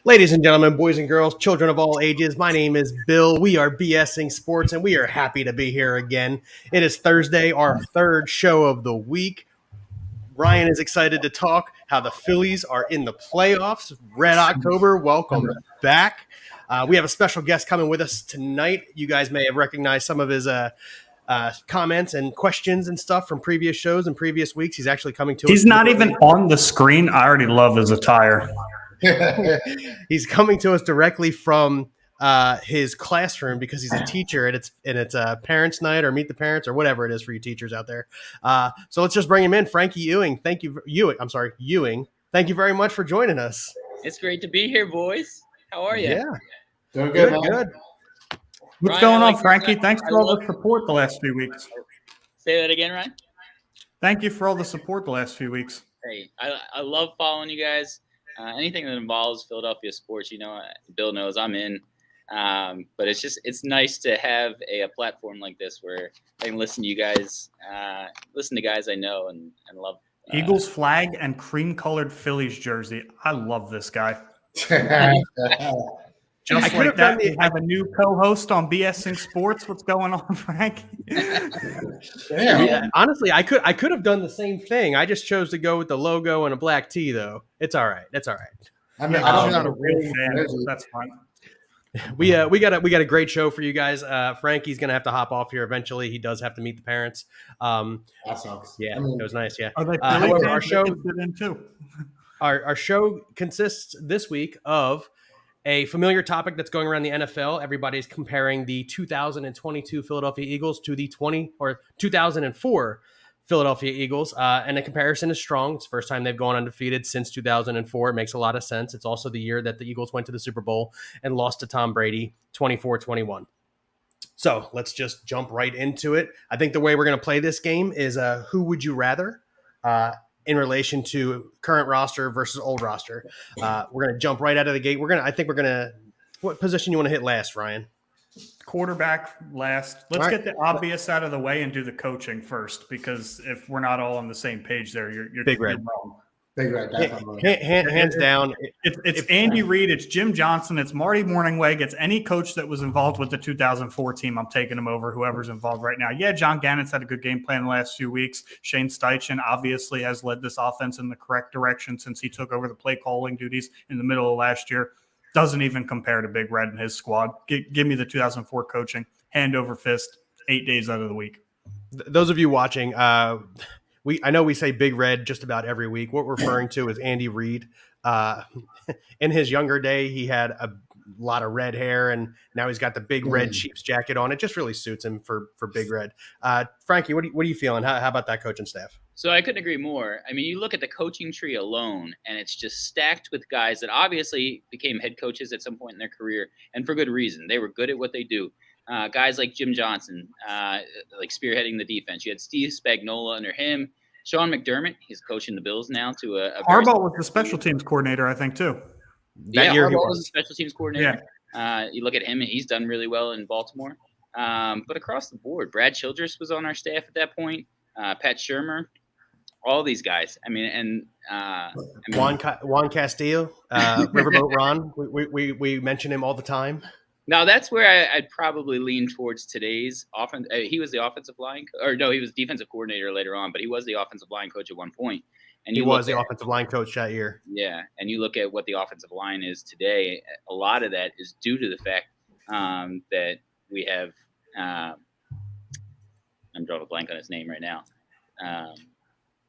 Ladies and gentlemen, boys and girls, children of all ages, my name is Bill. We are BSing Sports, and we are happy to be here again. It is Thursday, our third show of the week. Ryan is excited to talk how the Phillies are in the playoffs. Red October, welcome back. We have a special guest coming with us tonight. You guys may have recognized some of his comments and questions and stuff from previous shows and previous weeks. He's actually coming to us. He's not even on the screen. I already love his attire. He's coming to us directly from his classroom because he's a teacher, and it's parents' night or meet the parents or whatever it is for you teachers out there. So let's just bring him in. Frankie Ewing, Ewing. Thank you very much for joining us. It's great to be here, boys. How are you? Yeah, doing good. What's going on, Frankie? Thanks for all the support the last few weeks. Say that again, Ryan. Thank you for all the support the last few weeks. Hey, I love following you guys. Anything that involves Philadelphia sports, Bill knows I'm in. But it's nice to have a platform like this where I can listen to you guys, listen to guys I know and love. Eagles flag and cream-colored Phillies jersey. I love this guy. Just like that, we have a new co-host on BSing Sports. What's going on, Frank? Yeah, honestly, I could have done the same thing. I just chose to go with the logo and a black tee, though. It's all right. It's all right. I mean, I'm not a real fan. That's fine. We got a great show for you guys. Frankie's gonna have to hop off here eventually. He does have to meet the parents. That sucks. Yeah, it was nice. Yeah. However, our show consists this week of a familiar topic that's going around the NFL. Everybody's comparing the 2022 Philadelphia Eagles to the 2004 Philadelphia Eagles. And the comparison is strong. It's the first time they've gone undefeated since 2004. It makes a lot of sense. It's also the year that the Eagles went to the Super Bowl and lost to Tom Brady 24-21. So let's just jump right into it. I think the way we're going to play this game is who would you rather in relation to current roster versus old roster. We're going to jump right out of the gate. What position you want to hit last, Ryan? Quarterback last. Let's get the obvious out of the way and do the coaching first, because if we're not all on the same page there, you're Big Red. wrong. Big Red, Hands down. It's Andy Reid, it's Jim Johnson, it's Marty Morningweg, it's any coach that was involved with the 2004 team. I'm taking him over whoever's involved right now. Yeah, John Gannon's had a good game plan the last few weeks. Shane Steichen obviously has led this offense in the correct direction since he took over the play calling duties in the middle of last year. Doesn't even compare to Big Red and his squad. Give me the 2004 coaching, hand over fist, 8 days out of the week. Those of you watching, I know we say Big Red just about every week. What we're referring to is Andy Reid. In his younger day, he had a lot of red hair, and now he's got the big red Chiefs jacket on. It just really suits him for Big Red. Frankie, what are you feeling? How about that coaching staff? So I couldn't agree more. I mean, you look at the coaching tree alone, and it's just stacked with guys that obviously became head coaches at some point in their career, and for good reason. They were good at what they do. Guys like Jim Johnson, like spearheading the defense. You had Steve Spagnuolo under him. Sean McDermott, he's coaching the Bills now to a Harbaugh was the special teams coordinator, I think, too. Harbaugh was the special teams coordinator. Yeah. You look at him, and he's done really well in Baltimore. But across the board, Brad Childress was on our staff at that point. Pat Shurmur. all these guys. I mean, and Juan Castillo, Riverboat Ron. We mention him all the time. Now that's where I'd probably lean towards today's offense. He was the offensive line, or no, he was defensive coordinator later on, but he was the offensive line coach at one point. And he was the offensive line coach that year. Yeah, and you look at what the offensive line is today. A lot of that is due to the fact that we have. I'm drawing a blank on his name right now.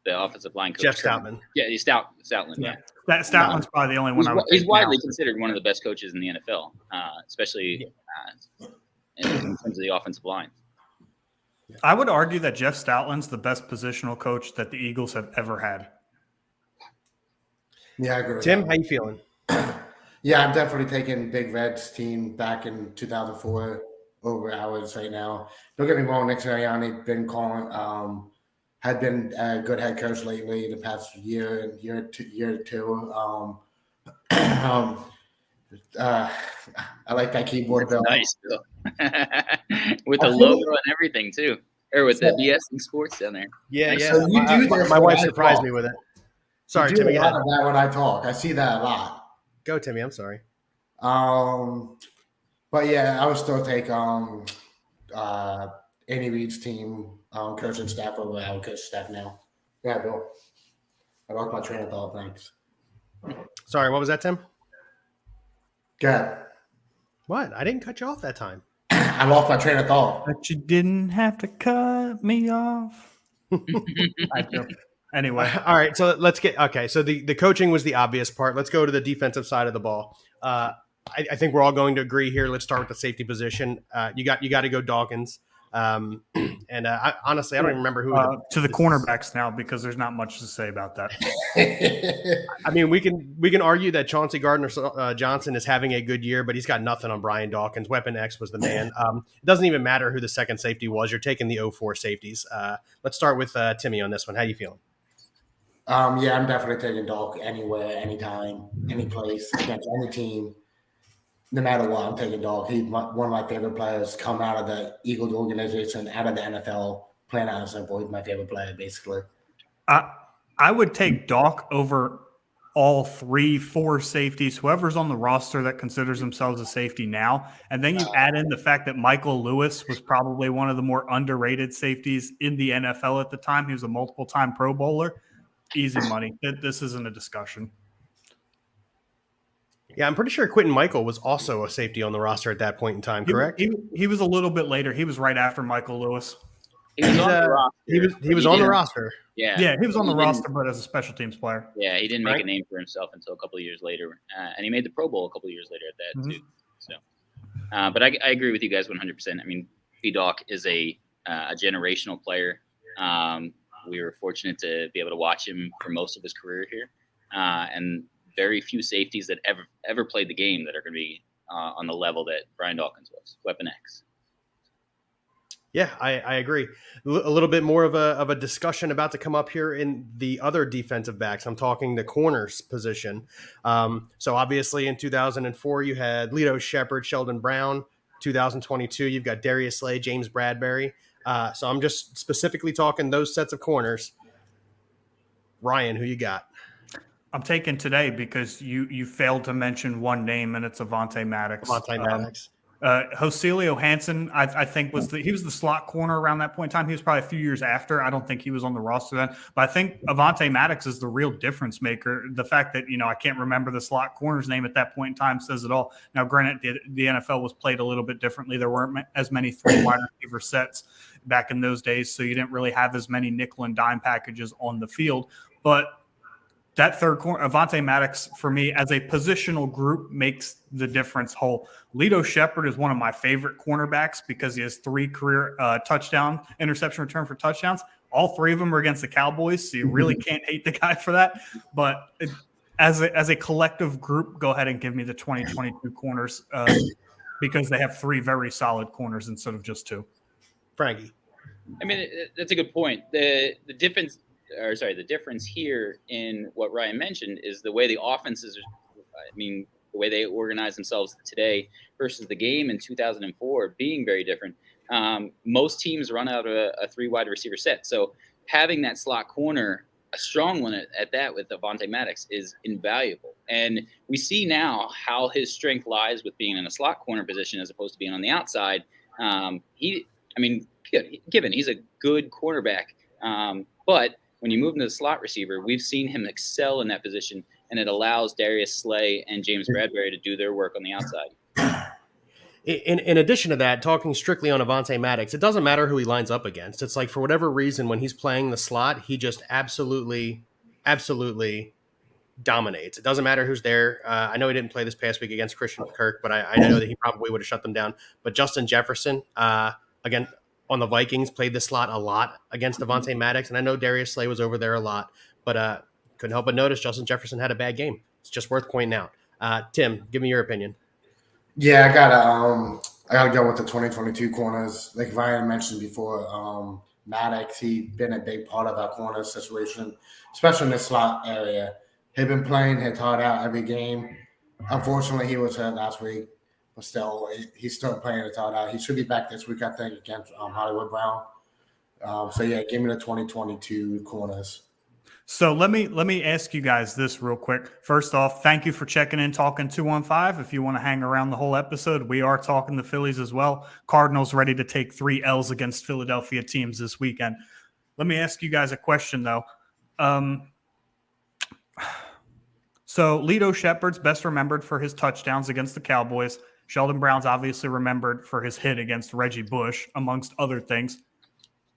The offensive line coach, Jeff Stoutman. Yeah, he's Stoutland. Yeah, Stoutland's probably the only one. He's widely considered one of the best coaches in the NFL, especially in terms of the offensive line. I would argue that Jeff Stoutland's the best positional coach that the Eagles have ever had. Yeah, I agree with Tim, that. how you feeling? Yeah, I'm definitely taking Big Red's team back in 2004 over ours right now. Don't get me wrong, Nick Sirianni had been a good head coach lately the past year or two. I like that keyboard bill. Nice, Bill. With the logo and everything too, or with the BS and sports down there. Yeah, yeah. So you do my wife surprised me with it. Sorry, you do Timmy. a lot of that when I talk. I see that a lot. Go, Timmy. I'm sorry. But yeah, I would still take Andy Reid's team, coaching staff over our coach staff now. Yeah, Bill. I lost my train of thought. Thanks. Sorry, what was that, Tim? Good. What? I didn't cut you off that time. I lost my train of thought. But you didn't have to cut me off. Anyway. All right, so let's get okay. So the coaching was the obvious part. Let's go to the defensive side of the ball. I think we're all going to agree here. Let's start with the safety position. You got to go Dawkins. Honestly, I don't even remember who to the cornerbacks now because there's not much to say about that. I mean, we can argue that Chauncey Gardner-Johnson is having a good year, but he's got nothing on Brian Dawkins. Weapon X was the man. It doesn't even matter who the second safety was. You're taking the 04 safeties. Let's start with Timmy on this one. How you feeling? Yeah, I'm definitely taking Dawk anywhere, anytime, any place, against any team. No matter what, I'm taking Dawk. He's one of my favorite players come out of the Eagles organization, out of the NFL, playing out of simple. He's my favorite player, basically. I would take Dawk over all 3-4 safeties, whoever's on the roster that considers themselves a safety now. And then you add in the fact that Michael Lewis was probably one of the more underrated safeties in the NFL at the time. He was a multiple-time Pro Bowler. Easy money. This isn't a discussion. Yeah, I'm pretty sure Quentin Michael was also a safety on the roster at that point in time, correct? He was a little bit later. He was right after Michael Lewis. He was on the roster. He was on the roster. Yeah, he was on the roster, but as a special teams player. Yeah, he didn't make a name for himself until a couple of years later, and he made the Pro Bowl a couple of years later at that too. So, but I agree with you guys 100%. I mean, B-Doc is a generational player. We were fortunate to be able to watch him for most of his career here, and very few safeties that ever played the game that are going to be on the level that Brian Dawkins was. Weapon X. Yeah, I agree. A little bit more of a discussion about to come up here in the other defensive backs. I'm talking the corners position. So obviously in 2004, you had Lito Shepherd, Sheldon Brown. 2022, you've got Darius Slay, James Bradbury. So I'm just specifically talking those sets of corners. Ryan, who you got? I'm taking today because you failed to mention one name, and it's Avante Maddox. Avante Maddox. Joselio Hansen, I think he was the slot corner around that point in time. He was probably a few years after. I don't think he was on the roster then, but I think Avante Maddox is the real difference maker. The fact that I can't remember the slot corner's name at that point in time says it all. Now, granted, the NFL was played a little bit differently. There weren't as many 3 wide receiver sets back in those days, so you didn't really have as many nickel and dime packages on the field, but that third corner, Avante Maddox, for me, as a positional group, makes the difference whole. Lito Shepherd is one of my favorite cornerbacks because he has 3 career interception return for touchdowns. All 3 of them are against the Cowboys, so you really can't hate the guy for that. But as a collective group, go ahead and give me the 2022 corners because they have 3 very solid corners instead of just 2. Frankie. I mean, that's a good point. The difference here in what Ryan mentioned is the way the offenses, the way they organize themselves today versus the game in 2004 being very different. Most teams run out of a 3 wide receiver set. So having that slot corner a strong one at that with Avante Maddox is invaluable. And we see now how his strength lies with being in a slot corner position as opposed to being on the outside. Given he's a good cornerback, but when you move into the slot receiver, we've seen him excel in that position, and it allows Darius Slay and James Bradberry to do their work on the outside. In addition to that, talking strictly on Avante Maddox, it doesn't matter who he lines up against. It's like, for whatever reason, when he's playing the slot, he just absolutely dominates. It doesn't matter who's there. I know he didn't play this past week against Christian Kirk, but I know that he probably would have shut them down. But Justin Jefferson, again, on the Vikings, played the slot a lot against Avante Maddox. And I know Darius Slay was over there a lot, but couldn't help but notice Justin Jefferson had a bad game. It's just worth pointing out. Tim, give me your opinion. Yeah, I gotta go with the 2022 corners. Like Ryan mentioned before, Maddox, he's been a big part of our corner situation, especially in the slot area. He'd been playing his heart out every game. Unfortunately, he was hurt last week, but still, he's still playing his heart out. He should be back this week, I think, against Hollywood Brown. So yeah, give me the 2022 corners. So let me ask you guys this real quick. First off, thank you for checking in, talking 215. If you want to hang around the whole episode, we are talking the Phillies as well. Cardinals ready to take 3 L's against Philadelphia teams this weekend. Let me ask you guys a question, though. So Lito Shepherd's best remembered for his touchdowns against the Cowboys. Sheldon Brown's obviously remembered for his hit against Reggie Bush, amongst other things.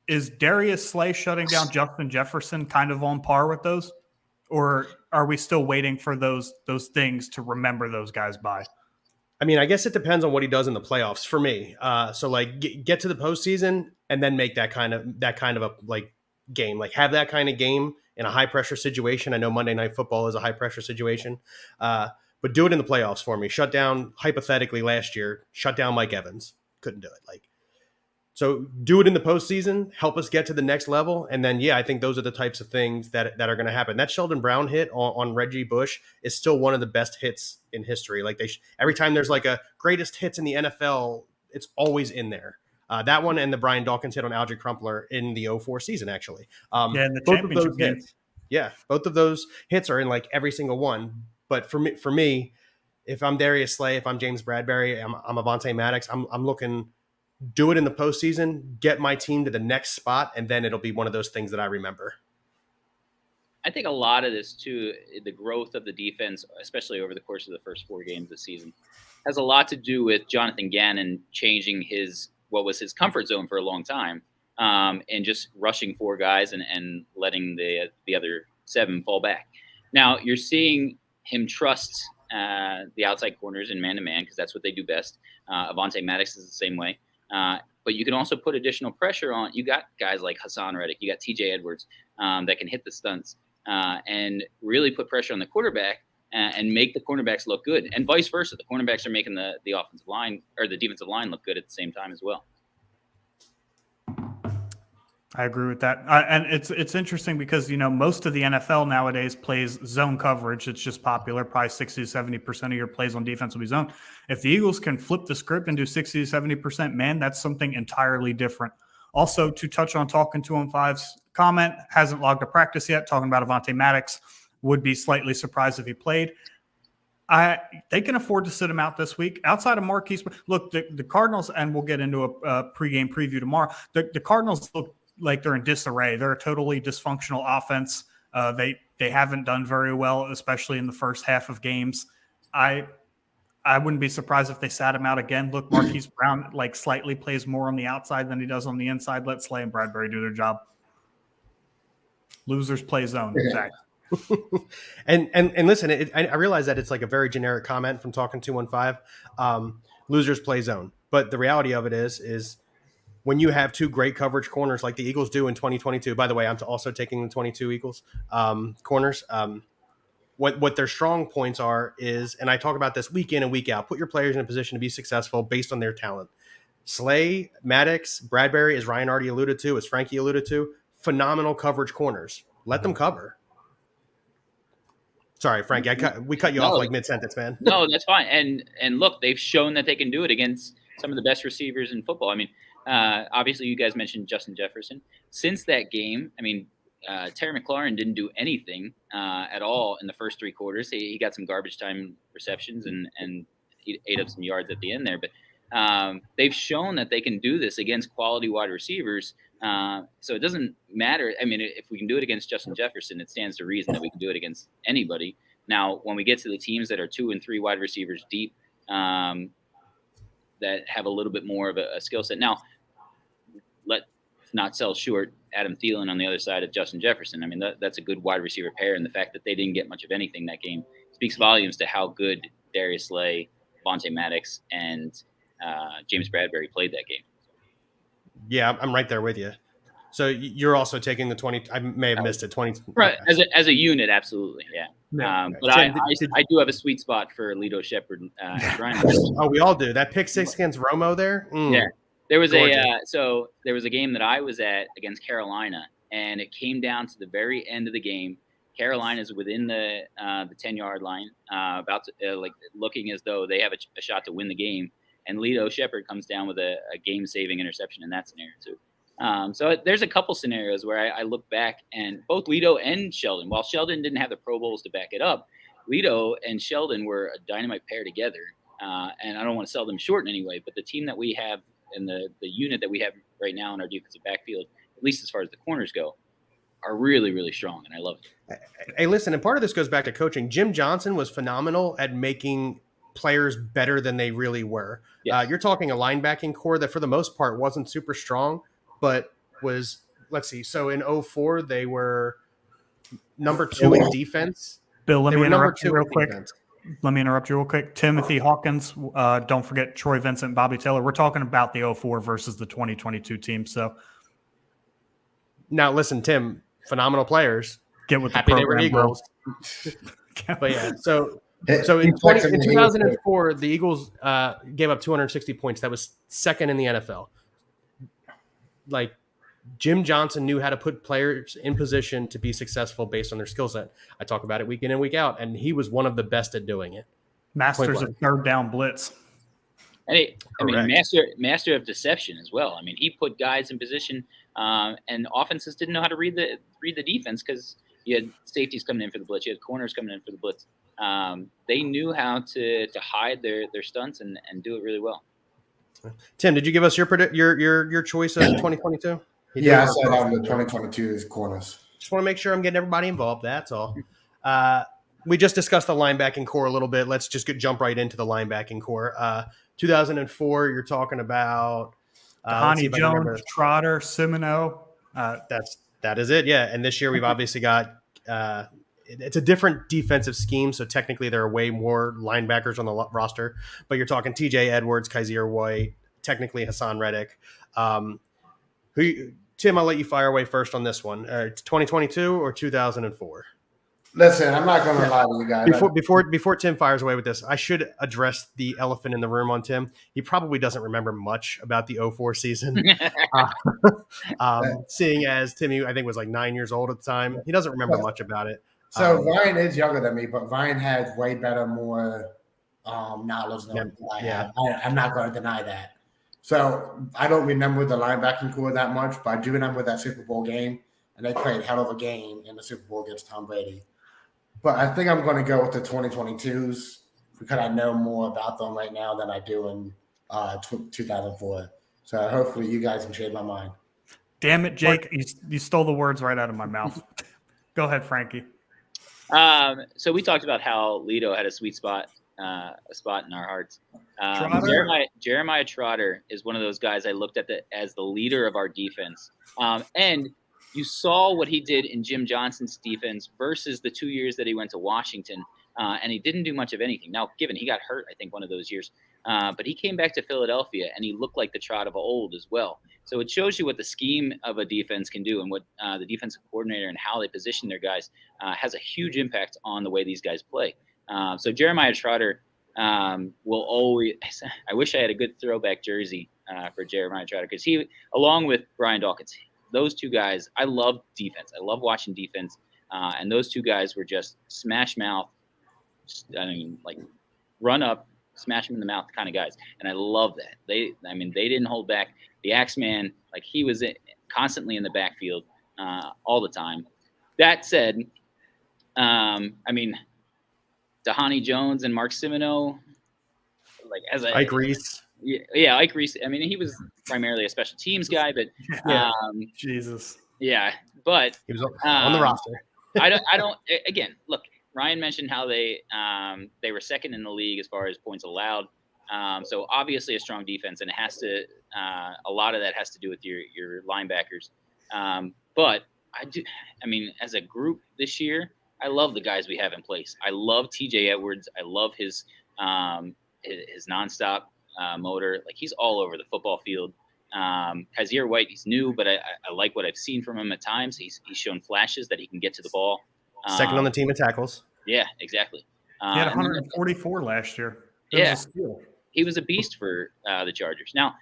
Is Darius Slay shutting down Justin Jefferson kind of on par with those? Or are we still waiting for those things to remember those guys by? I mean, I guess it depends on what he does in the playoffs for me. So like get to the postseason and then make that kind of a like game, like have that kind of game in a high pressure situation. I know Monday Night Football is a high pressure situation, but do it in the playoffs for me. Shut down, hypothetically, last year, shut down Mike Evans. Couldn't do it. So do it in the postseason, help us get to the next level. And then, I think those are the types of things that are going to happen. That Sheldon Brown hit on Reggie Bush is still one of the best hits in history. Like every time there's like a greatest hits in the NFL, it's always in there. That one and the Brian Dawkins hit on Algie Crumpler in the 2004 season, actually. And the championship hits. Yeah, both of those hits are in like every single one. But for me, if I'm Darius Slay, if I'm James Bradberry, I'm Avante Maddox, I'm looking – do it in the postseason, get my team to the next spot, and then it'll be one of those things that I remember. I think a lot of this, too, the growth of the defense, especially over the course of the first 4 games of the season, has a lot to do with Jonathan Gannon changing what was his comfort zone for a long time, and just rushing 4 guys and letting the other 7 fall back. Now, you're seeing him trust the outside corners in man-to-man because that's what they do best. Avante Maddox is the same way. But you can also put additional pressure on. You got guys like Hassan Reddick, you got TJ Edwards that can hit the stunts and really put pressure on the quarterback and make the cornerbacks look good. And vice versa. The cornerbacks are making the offensive line or the defensive line look good at the same time as well. I agree with that. And it's interesting because, most of the NFL nowadays plays zone coverage. It's just popular. Probably 60 to 70% of your plays on defense will be zone. If the Eagles can flip the script and do 60 to 70% man, that's something entirely different. Also, to touch on Talking 215's comment, hasn't logged a practice yet, talking about Avante Maddox. Would be slightly surprised if he played. They can afford to sit him out this week. Outside of Marquise, look, the Cardinals, and we'll get into a pregame preview tomorrow, the Cardinals look like they're in disarray. They're a totally dysfunctional offense. They haven't done very well, especially in the first half of games. I wouldn't be surprised if they sat him out again. Look, Marquise Brown slightly plays more on the outside than he does on the inside. Let Slay and Bradberry do their job. Losers play zone. Exactly. and listen, I realize that it's like a very generic comment from Talking 215. Losers play zone, but the reality of it is when you have 2 great coverage corners like the Eagles do in 2022. By the way, I'm also taking the 22 Eagles corners. What their strong points is, and I talk about this week in and week out, put your players in a position to be successful based on their talent. Slay, Maddox, Bradberry, as Ryan already alluded to, as Frankie alluded to, phenomenal coverage corners. Let them cover. Sorry, Frankie, we cut you off like mid-sentence, man. No, that's fine. And look, they've shown that they can do it against some of the best receivers in football. I mean, obviously, you guys mentioned Justin Jefferson. Since that game, I mean, Terry McLaurin didn't do anything at all in the first three quarters. He got some garbage time receptions and he ate up some yards at the end there. But they've shown that they can do this against quality wide receivers. So it doesn't matter. I mean, if we can do it against Justin Jefferson, it stands to reason that we can do it against anybody. Now, when we get to the teams that are 2 and 3 wide receivers deep, that have a little bit more of a skill set. Now, let's not sell short Adam Thielen on the other side of Justin Jefferson. I mean, that's a good wide receiver pair, and the fact that they didn't get much of anything that game speaks volumes to how good Darius Slay, Avante Maddox, and James Bradbury played that game. Yeah, I'm right there with you. So you're also taking the 20. I may have missed it. 20. Right, as a unit, absolutely, yeah. But Tim, I do have a sweet spot for Lito Shepherd. Oh, we all do. That pick six against Romo there. Yeah, there was there was a game that I was at against Carolina, and it came down to the very end of the game. Carolina's within the 10-yard line, about to, looking as though they have a shot to win the game, and Lito Shepherd comes down with a game-saving interception in that scenario too. So there's a couple scenarios where I look back, and both Lito and Sheldon, while Sheldon didn't have the Pro Bowls to back it up, Lito and Sheldon were a dynamite pair together. And I don't want to sell them short in any way, but the team that we have and the unit that we have right now in our defensive backfield, at least as far as the corners go, are really, really strong, and I love it. Hey, listen, and part of this goes back to coaching. Jim Johnson was phenomenal at making players better than they really were. Yes. You're talking a linebacking core that for the most part wasn't super strong, but was, let's see, so in 2004, they were number 2 in defense. Bill, let me interrupt you real quick. Timothy Hawkins, don't forget Troy Vincent, Bobby Taylor. We're talking about the 2004 versus the 2022 team. So now listen, Tim, phenomenal players. Get with happy the program, they were Eagles. But yeah, so in 2004, the Eagles gave up 260 points. That was second in the NFL. Like, Jim Johnson knew how to put players in position to be successful based on their skill set. I talk about it week in and week out, and he was one of the best at doing it. Masters of third down blitz. And master of deception as well. I mean, he put guys in position, and offenses didn't know how to read the defense because you had safeties coming in for the blitz, you had corners coming in for the blitz. They knew how to hide their stunts and do it really well. Tim, did you give us your choice of 2022? Yeah, I said the 2022 is corners. Just want to make sure I'm getting everybody involved. That's all. We just discussed the linebacking core a little bit. Let's just jump right into the linebacking core. 2004, you're talking about Honey Jones, Trotter, Semino. That is it. Yeah, and this year we've obviously got. It's a different defensive scheme, so technically there are way more linebackers on the roster. But you're talking T.J. Edwards, Kaiser White, technically Hassan Reddick. Tim, I'll let you fire away first on this one. 2022 or 2004? Listen, I'm not going to lie to you guys. Before Tim fires away with this, I should address the elephant in the room on Tim. He probably doesn't remember much about the 2004 season. Seeing as Timmy, I think, was like 9 years old at the time. He doesn't remember much about it. So Ryan is younger than me, but Ryan has way better, more knowledge than I have. I'm not going to deny that. So I don't remember the linebacking core that much, but I do remember that Super Bowl game, and they played hell of a game in the Super Bowl against Tom Brady. But I think I'm going to go with the 2022s because I know more about them right now than I do in 2004. So hopefully you guys can change my mind. Damn it, Jake. You stole the words right out of my mouth. Go ahead, Frankie. So we talked about how Lito had a sweet spot, a spot in our hearts. Jeremiah Trotter is one of those guys I looked at as the leader of our defense. And you saw what he did in Jim Johnson's defense versus the 2 years that he went to Washington, and he didn't do much of anything. Now, given he got hurt, I think, one of those years, but he came back to Philadelphia, and he looked like the Trot of old as well. So it shows you what the scheme of a defense can do and what the defensive coordinator and how they position their guys has a huge impact on the way these guys play. So Jeremiah Trotter will always – I wish I had a good throwback jersey for Jeremiah Trotter because he, along with Brian Dawkins, those two guys, I love defense. I love watching defense. And those two guys were just smash mouth, run up, smash him in the mouth kind of guys. And I love that. They didn't hold back. The Axeman, he was constantly in the backfield all the time. That said, I mean, Dhani Jones and Mark Semino, like as a Ike Reese. Yeah, Ike Reese. I mean, he was primarily a special teams guy, but Yeah. Jesus. yeah, but He was on the roster. I don't. Again, look, Ryan mentioned how they were second in the league as far as points allowed. So obviously a strong defense, and it has to. A lot of that has to do with your linebackers. But I mean, as a group this year, I love the guys we have in place. I love T.J. Edwards. I love his nonstop motor. Like, he's all over the football field. Kaiser White, he's new, but I like what I've seen from him at times. He's shown flashes that he can get to the ball. Second on the team in tackles. Yeah, exactly. He had 144 last year. He was a beast for the Chargers. Now,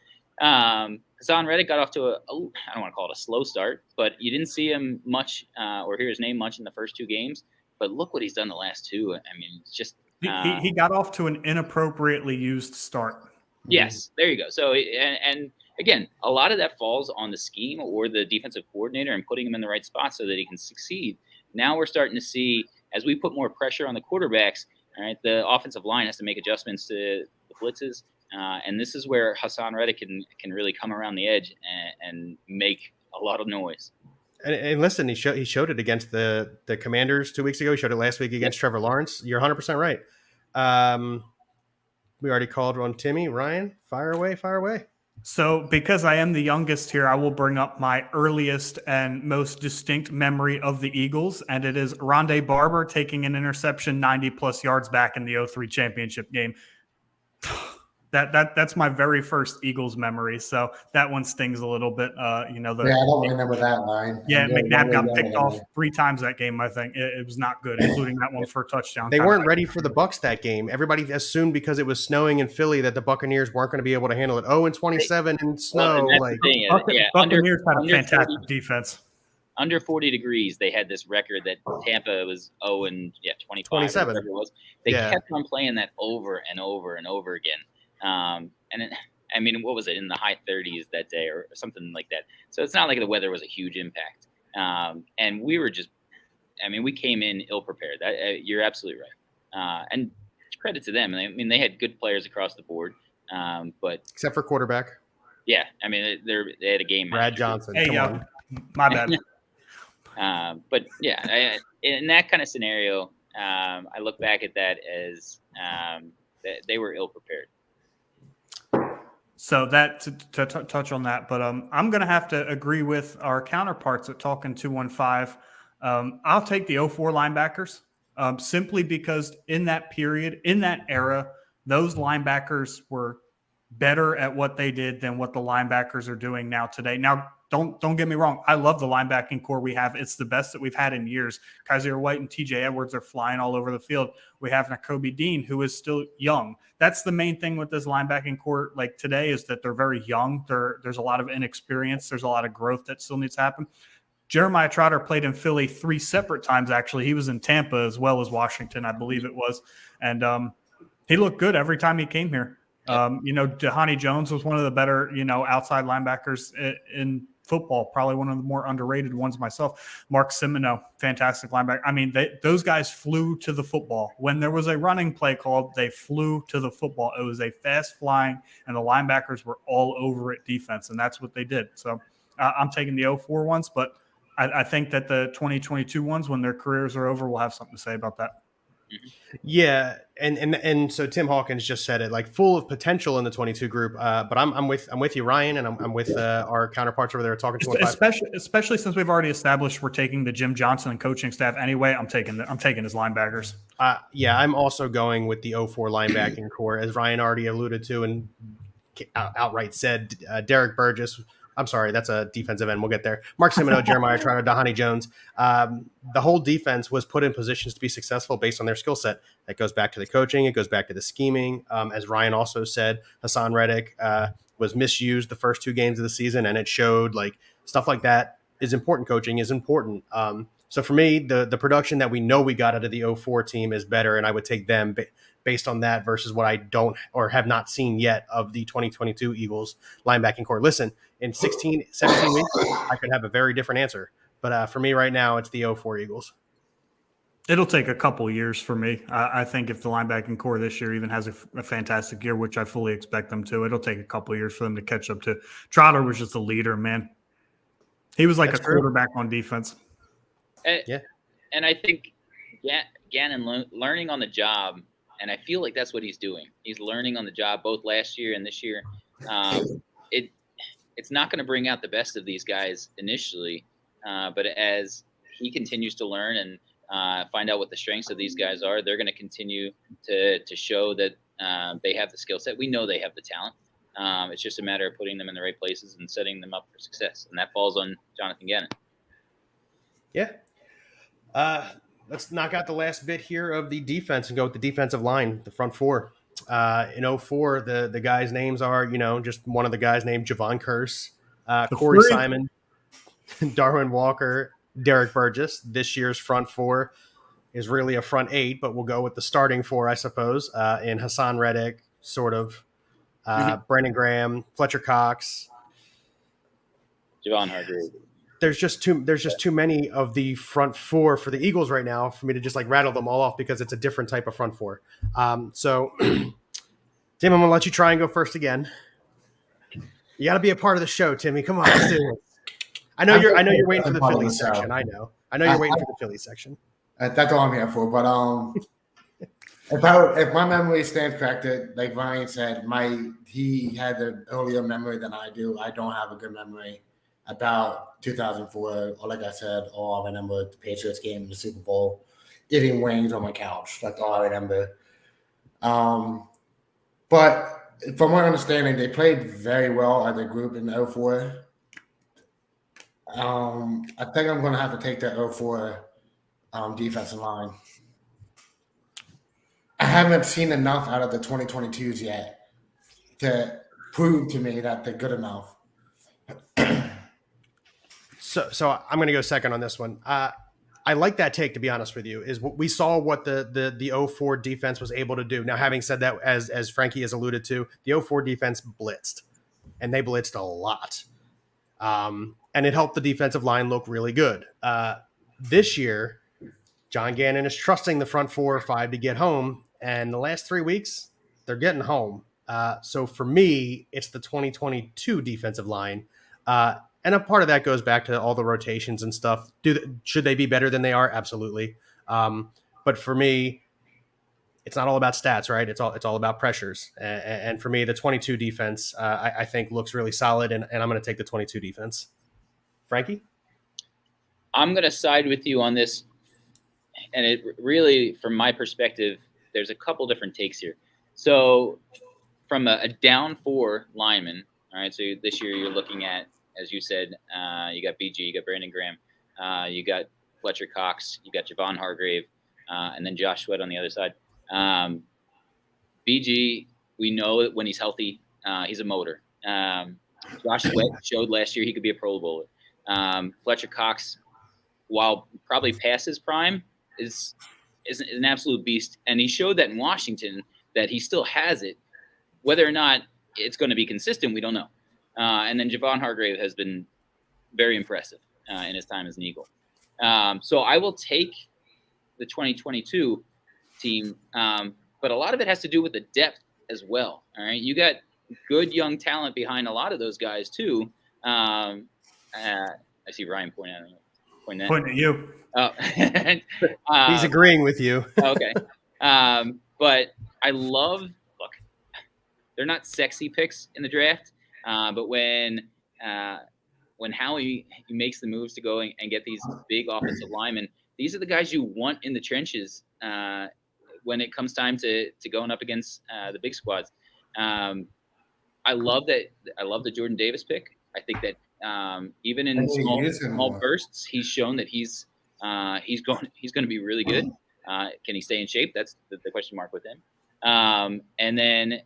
Hassan Reddick got off to I don't want to call it a slow start, but you didn't see him much or hear his name much in the first two games. But look what he's done the last two. I mean, it's just he got off to an inappropriately used start. Yes, there you go. So and again, a lot of that falls on the scheme or the defensive coordinator and putting him in the right spot so that he can succeed. Now we're starting to see, as we put more pressure on the quarterbacks, all right, the offensive line has to make adjustments to the blitzes. And this is where Hassan Reddick can really come around the edge and make a lot of noise. And listen, he showed it against the Commanders 2 weeks ago. He showed it last week against Trevor Lawrence. You're 100% right. We already called on Timmy. Ryan, fire away. So because I am the youngest here, I will bring up my earliest and most distinct memory of the Eagles, and it is Rondé Barber taking an interception 90-plus yards back in the 2003 championship game. That's my very first Eagles memory, so that one stings a little bit. I don't remember that line. Yeah, McNabb got picked off 3 times that game. I think it was not good, including that one for a touchdown. They weren't ready for the Bucs that game. Everybody assumed because it was snowing in Philly that the Buccaneers weren't going to be able to handle it. 0-27 in snow. Buccaneers had a fantastic defense. Under 40 degrees, they had this record that Tampa was 25, 27. It was. They kept on playing that over and over and over again. What was it, in the high 30s that day or something like that? So it's not like the weather was a huge impact. And we were we came in ill prepared. You're absolutely right. And credit to them. They had good players across the board. But except for quarterback. Yeah. They had a game. Brad Johnson. Hey, my bad. But yeah, in that kind of scenario, I look back at that as they were ill prepared. So that to touch on that, but I'm going to have to agree with our counterparts at Talking 215. I'll take the 04 linebackers simply because in that period, in that era, those linebackers were better at what they did than what the linebackers are doing now today. Now, don't get me wrong. I love the linebacking core we have. It's the best that we've had in years. Kaiser White and T.J. Edwards are flying all over the field. We have Nakobe Dean, who is still young. That's the main thing with this linebacking core like today is that they're very young. There's a lot of inexperience. There's a lot of growth that still needs to happen. Jeremiah Trotter played in Philly 3 separate times, actually. He was in Tampa as well as Washington, I believe it was. And he looked good every time he came here. Dhani Jones was one of the better, outside linebackers in football, probably one of the more underrated ones myself. Mark Semino, fantastic linebacker. Those guys flew to the football. When there was a running play called, they flew to the football. It was a fast flying, and the linebackers were all over it defense, and that's what they did. So I'm taking the 04 ones, but I think that the 2022 ones, when their careers are over, we'll have something to say about that. Yeah, and so Tim Hawkins just said it, like full of potential in the 22 group. But I'm with you, Ryan, and I'm with our counterparts over there talking to especially since we've already established we're taking the Jim Johnson coaching staff anyway. I'm taking his linebackers. I'm also going with the 04 linebacking core, as Ryan already alluded to and outright said. Derek Burgess. I'm sorry, that's a defensive end. We'll get there. Mark Semino, Jeremiah Trotter, Dhani Jones. The whole defense was put in positions to be successful based on their skill set. That goes back to the coaching. It goes back to the scheming. As Ryan also said, Hassan Reddick was misused the first 2 games of the season, and it showed like stuff like that is important. Coaching is important. So for me, the production that we know we got out of the 04 team is better, and I would take them based on that versus what I don't or have not seen yet of the 2022 Eagles linebacking core. Listen, in 16, 17 weeks, I could have a very different answer. But for me right now, it's the 04 Eagles. It'll take a couple years for me. I think if the linebacking core this year even has a fantastic year, which I fully expect them to, it'll take a couple years for them to catch up to. Trotter was just a leader, man. He was like That's a true. quarterback on defense. Yeah. And I think Gannon learning on the job, and I feel like that's what he's doing. He's learning on the job both last year and this year. It's not going to bring out the best of these guys initially, but as he continues to learn and find out what the strengths of these guys are, they're going to continue to show that they have the skill set. We know they have the talent. It's just a matter of putting them in the right places and setting them up for success, and that falls on Jonathan Gannon. Yeah. Let's knock out the last bit here of the defense and go with the defensive line, the front four. In 04, the guys' names are, just one of the guys named Javon Curse, Corey Simon, Darwin Walker, Derek Burgess. This year's front four is really a front eight, but we'll go with the starting four, I suppose, in Hassan Reddick, sort of, Brandon Graham, Fletcher Cox, Javon Hargrave. There's just too many of the front four for the Eagles right now for me to just like rattle them all off because it's a different type of front four. So Tim, I'm going to let you try and go first again. You got to be a part of the show, Timmy. Come on, let's do it. I know you're waiting for the Phillies section. I know you're waiting for the Phillies section. That's all I'm here for. But if my memory stands corrected, like Ryan said, he had an earlier memory than I do. I don't have a good memory about 2004, or like I said, I remember the Patriots game in the Super Bowl, eating wings on my couch. That's all I remember. But from my understanding, they played very well as a group in 04. I think I'm going to have to take that 04 defensive line. I haven't seen enough out of the 2022s yet to prove to me that they're good enough. So I'm going to go second on this one. I like that take, to be honest with you. Is we saw what the 04 defense was able to do. Now, having said that, as Frankie has alluded to, the 04 defense blitzed, and they blitzed a lot, and it helped the defensive line look really good. This year, John Gannon is trusting the front 4 or 5 to get home, and the last 3 weeks they're getting home. So for me, it's the 2022 defensive line. And a part of that goes back to all the rotations and stuff. Should they be better than they are? Absolutely. But for me, it's not all about stats, right? It's all about pressures. And for me, the 22 defense, I think looks really solid, and I'm going to take the 22 defense. Frankie? I'm going to side with you on this. And it really, from my perspective, there's a couple different takes here. So from a down 4 lineman, all right, so this year you're looking at, as you said, you got BG, you got Brandon Graham, you got Fletcher Cox, you got Javon Hargrave, and then Josh Sweat on the other side. BG, we know when he's healthy, he's a motor. Josh Sweat showed last year he could be a Pro Bowler. Fletcher Cox, while probably past his prime, is an absolute beast. And he showed that in Washington that he still has it. Whether or not it's going to be consistent, we don't know. And then Javon Hargrave has been very impressive in his time as an Eagle. So I will take the 2022 team, but a lot of it has to do with the depth as well. All right, you got good young talent behind a lot of those guys too. I see Ryan pointing at you. Oh, he's agreeing with you. Okay, but I love. Look, they're not sexy picks in the draft. But when Howie makes the moves to go and get these big offensive linemen, these are the guys you want in the trenches when it comes time to going up against the big squads. I love that. I love the Jordan Davis pick. I think that even in small bursts, he's shown that he's going to be really good. Can he stay in shape? That's the question mark with him. And then,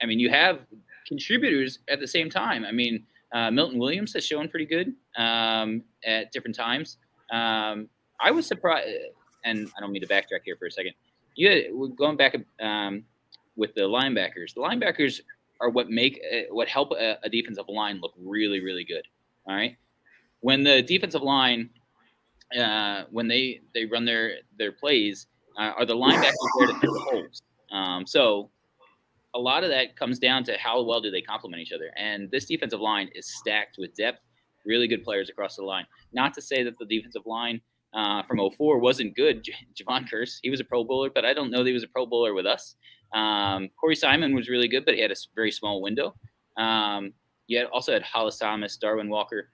I mean, you have contributors at the same time. I mean, Milton Williams has shown pretty good at different times. I was surprised, and I don't mean to backtrack here for a second. We're going back with the linebackers. The linebackers are what help a defensive line look really, really good. All right, when the defensive line when they run their plays, are the linebackers there to fill the holes. So a lot of that comes down to how well do they complement each other. And this defensive line is stacked with depth, really good players across the line. Not to say that the defensive line from 04 wasn't good. Javon Curse, he was a Pro Bowler, but I don't know that he was a Pro Bowler with us. Corey Simon was really good, but he had a very small window. You also had Hollis Thomas, Darwin Walker,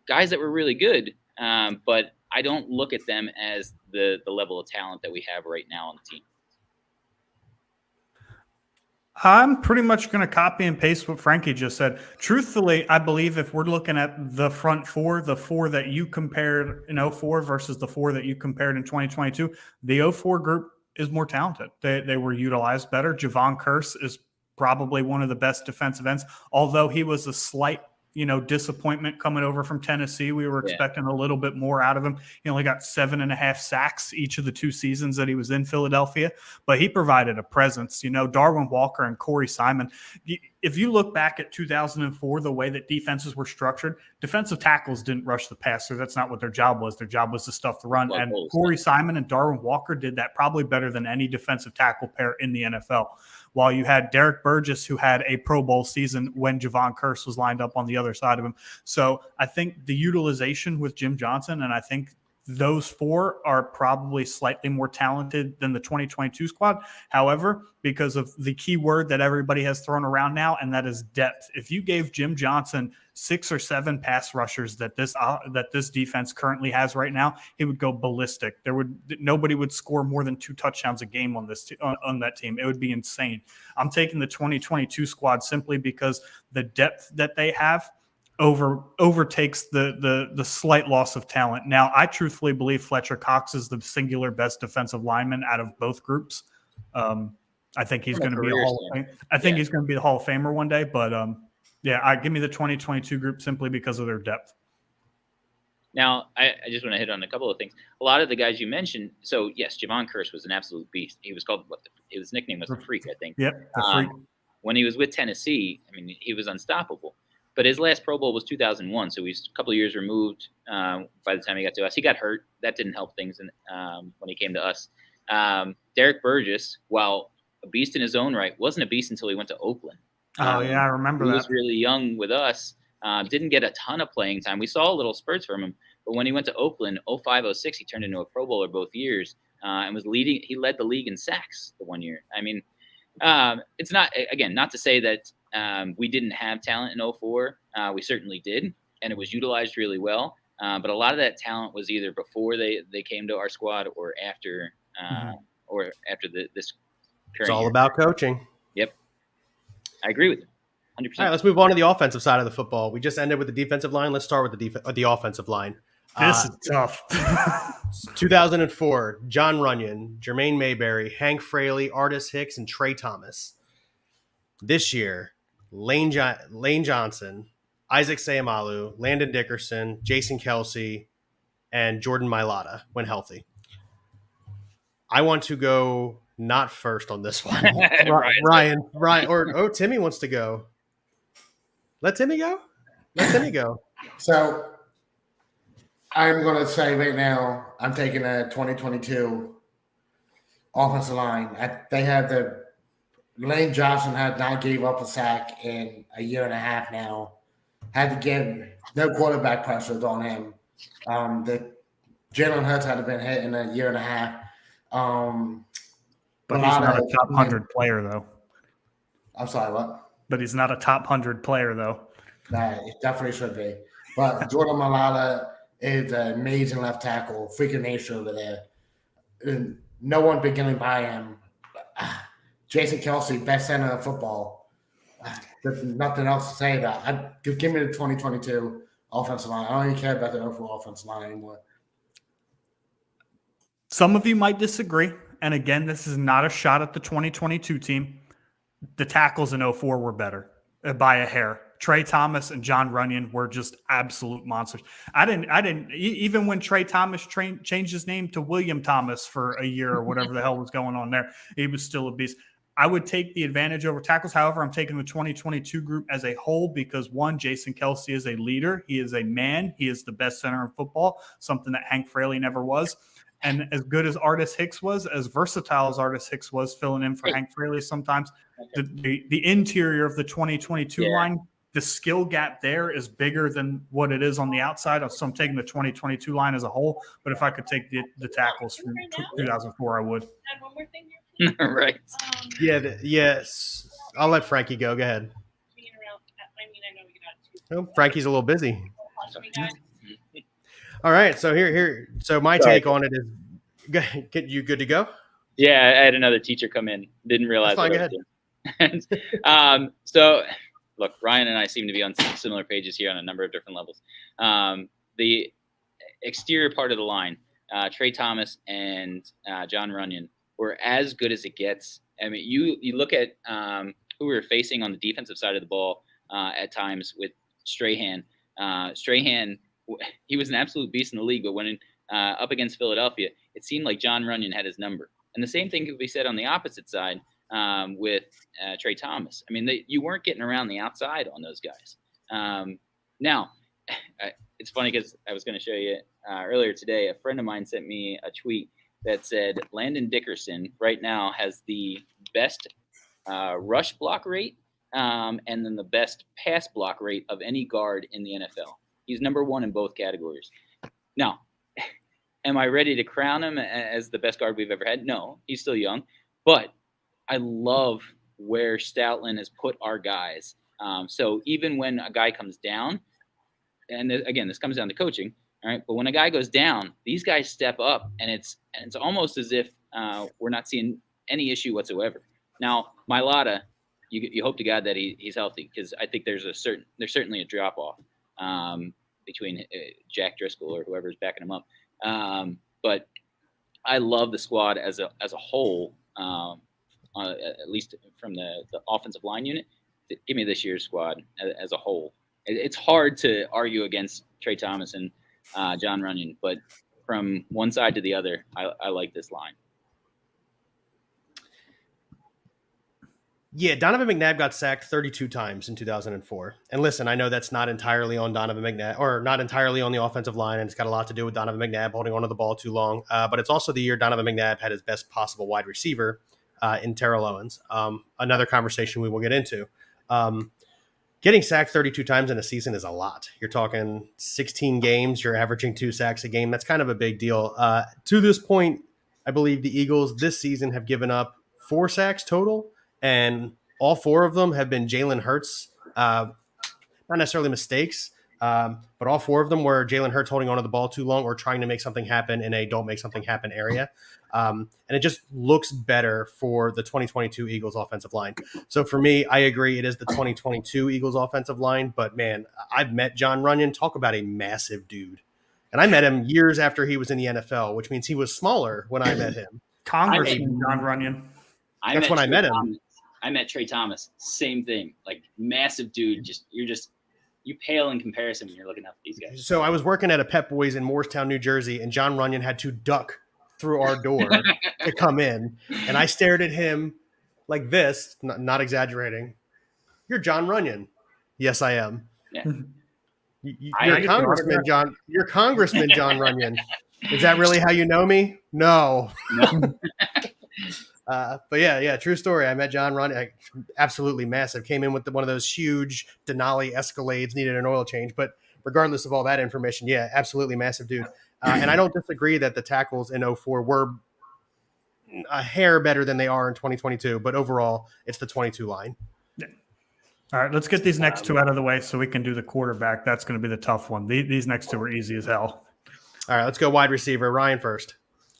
guys that were really good, but I don't look at them as the level of talent that we have right now on the team. I'm pretty much going to copy and paste what Frankie just said. Truthfully, I believe if we're looking at the front four, the four that you compared in 04 versus the four that you compared in 2022, the 04 group is more talented. They were utilized better. Javon Curse is probably one of the best defensive ends, although he was a slight disappointment coming over from Tennessee. We were expecting a little bit more out of him. He only got 7.5 sacks each of the 2 seasons that he was in Philadelphia, but he provided a presence. Darwin Walker and Corey Simon. If you look back at 2004, the way that defenses were structured, defensive tackles didn't rush the passer. That's not what their job was. Their job was to stuff the run. And Corey Simon and Darwin Walker did that probably better than any defensive tackle pair in the NFL. While you had Derek Burgess, who had a Pro Bowl season when Javon Curse was lined up on the other side of him. So I think the utilization with Jim Johnson, and I think those 4 are probably slightly more talented than the 2022 squad. However, because of the key word that everybody has thrown around now, and that is depth. If you gave Jim Johnson 6 or 7 pass rushers that this defense currently has right now, he would go ballistic. Nobody would score more than 2 touchdowns a game on that team. It would be insane. I'm taking the 2022 squad simply because the depth that they have overtakes the slight loss of talent. Now, I truthfully believe Fletcher Cox is the singular best defensive lineman out of both groups. I think he's going to be he's going to be the Hall of Famer one day. But give me the 2022 group simply because of their depth. Now, I just want to hit on a couple of things. A lot of the guys you mentioned. So yes, Javon Curse was an absolute beast. He was called his nickname was the Freak, I think. Yep, the Freak. When he was with Tennessee, I mean, he was unstoppable. But his last Pro Bowl was 2001, so he's a couple of years removed by the time he got to us. He got hurt. That didn't help things when he came to us. Derek Burgess, while a beast in his own right, wasn't a beast until he went to Oakland. I remember that. He was really young with us. Didn't get a ton of playing time. We saw little spurts from him. But when he went to Oakland, 05-06, he turned into a Pro Bowler both years and was leading. He led the league in sacks the one year. I mean, it's not to say that we didn't have talent in 04. We certainly did, and it was utilized really well. But a lot of that talent was either before they came to our squad or after this current It's all year. about coaching. Yep. I agree with you. 100%. All right, let's move on to the offensive side of the football. We just ended with the defensive line. Let's start with the offensive line. This is tough. 2004, John Runyon, Jermaine Mayberry, Hank Fraley, Artis Hicks, and Trey Thomas. This year, Lane Johnson, Isaac Sayamalu, Landon Dickerson, Jason Kelsey, and Jordan Mailata when healthy. I want to go not first on this one. Ryan, or Timmy wants to go. Let Timmy go. So I'm going to say right now, I'm taking a 2022 offensive line. They have Lane Johnson had not gave up a sack in a year and a half now. Had to give no quarterback pressures on him. The Jalen Hurts had been hit in a year and a half. But he's not a top 100 player, though. I'm sorry, what? But he's not a top 100 player, though. Nah, it definitely should be. But Jordan Mailata is an amazing left tackle, freaking nation over there. And no one beginning by him. Jason Kelsey, best center of football. There's nothing else to say about it. Give me the 2022 offensive line. I don't even care about the overall offensive line anymore. Some of you might disagree. And again, this is not a shot at the 2022 team. The tackles in 04 were better by a hair. Trey Thomas and John Runyon were just absolute monsters. I didn't even when Trey Thomas changed his name to William Thomas for a year or whatever the hell was going on there, he was still a beast. I would take the advantage over tackles. However, I'm taking the 2022 group as a whole because, one, Jason Kelce is a leader. He is a man. He is the best center in football, something that Hank Fraley never was. And as good as Artis Hicks was, as versatile as Artis Hicks was, filling in for Hank Fraley sometimes, the interior of the 2022 line, the skill gap there is bigger than what it is on the outside. So I'm taking the 2022 line as a whole. But if I could take the tackles from 2004, I would. Add one more thing here. Right. Yes. I'll let Frankie go. Go ahead. Being around, I know you got two. Oh, Frankie's a little busy. Possibly guys. All right. So here. So my take on it is, get you good to go? Yeah, I had another teacher come in. Didn't realize. That's fine, what I was doing. So, look, Ryan and I seem to be on similar pages here on a number of different levels. The exterior part of the line, Trey Thomas and John Runyon, were as good as it gets. I mean, you look at who we were facing on the defensive side of the ball at times with Strahan. Strahan, he was an absolute beast in the league, but when up against Philadelphia, it seemed like John Runyon had his number. And the same thing could be said on the opposite side with Trey Thomas. I mean, you weren't getting around the outside on those guys. Now, it's funny because I was going to show you earlier today, a friend of mine sent me a tweet that said Landon Dickerson right now has the best rush block rate and then the best pass block rate of any guard in the NFL. He's number one in both categories. Now, am I ready to crown him as the best guard we've ever had? No, he's still young. But I love where Stoutland has put our guys. So even when a guy comes down, and again, this comes down to coaching, all right? But when a guy goes down, these guys step up, and it's almost as if we're not seeing any issue whatsoever. Now, Mailata, you hope to God that he's healthy, because I think there's certainly a drop off between Jack Driscoll or whoever's backing him up. But I love the squad as a whole, at least from the offensive line unit. Give me this year's squad as a whole. It's hard to argue against Trey Thomas and John Runyon, but from one side to the other, I like this line. Yeah, Donovan McNabb got sacked 32 times in 2004. And listen, I know that's not entirely on Donovan McNabb, or not entirely on the offensive line, and it's got a lot to do with Donovan McNabb holding onto the ball too long. But it's also the year Donovan McNabb had his best possible wide receiver in Terrell Owens. Another conversation we will get into. Getting sacked 32 times in a season is a lot. You're talking 16 games. You're averaging 2 sacks a game. That's kind of a big deal. To this point, I believe the Eagles this season have given up 4 sacks total, and all 4 of them have been Jalen Hurts, not necessarily mistakes, but all 4 of them were Jalen Hurts holding onto the ball too long or trying to make something happen in a don't make something happen area. And it just looks better for the 2022 Eagles offensive line. So for me, I agree it is the 2022 Eagles offensive line, but man, I've met John Runyon. Talk about a massive dude. And I met him years after he was in the NFL, which means he was smaller when I met him. Congressman John Runyon. That's when I met him. I met Trey Thomas. Same thing. Like massive dude. You pale in comparison when you're looking up at these guys. So I was working at a Pep Boys in Morristown, New Jersey, and John Runyon had to duck through our door to come in. And I stared at him like this, not exaggerating. You're John Runyon. Yes, I am. Yeah. You're Congressman John. You're Congressman John Runyon. Is that really how you know me? No. But yeah, true story. I met John Runyon, absolutely massive. Came in with one of those huge Denali Escalades, needed an oil change. But regardless of all that information, yeah, absolutely massive dude. And I don't disagree that the tackles in 04 were a hair better than they are in 2022. But overall, it's the 22 line. Yeah. All right, let's get these next 2 out of the way so we can do the quarterback. That's going to be the tough one. These next 2 are easy as hell. All right, let's go wide receiver. Ryan first.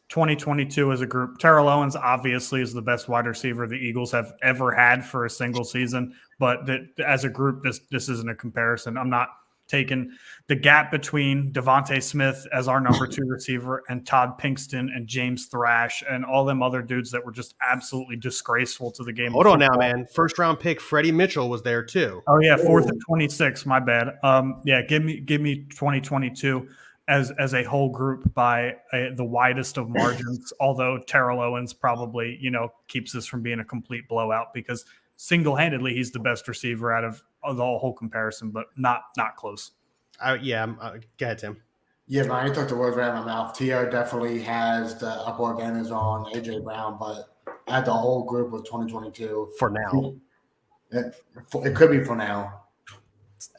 2022 as a group. Terrell Owens obviously is the best wide receiver the Eagles have ever had for a single season, but as a group, this isn't a comparison. I'm not taking the gap between Devontae Smith as our number 2 receiver and Todd Pinkston and James Thrash and all them other dudes that were just absolutely disgraceful to the game. Hold on now, man. First round pick Freddie Mitchell was there too. Oh yeah, 4th and 26. My bad. Yeah, give me 2022. as a whole group by the widest of margins, although Terrell Owens probably, keeps this from being a complete blowout because single-handedly he's the best receiver out of the whole comparison, but not close. Go ahead, Tim. Yeah, man, you took the words right out of my mouth. T.O. definitely has the upper advantage on A.J. Brown, but at the whole group of 2022. For now. It could be for now.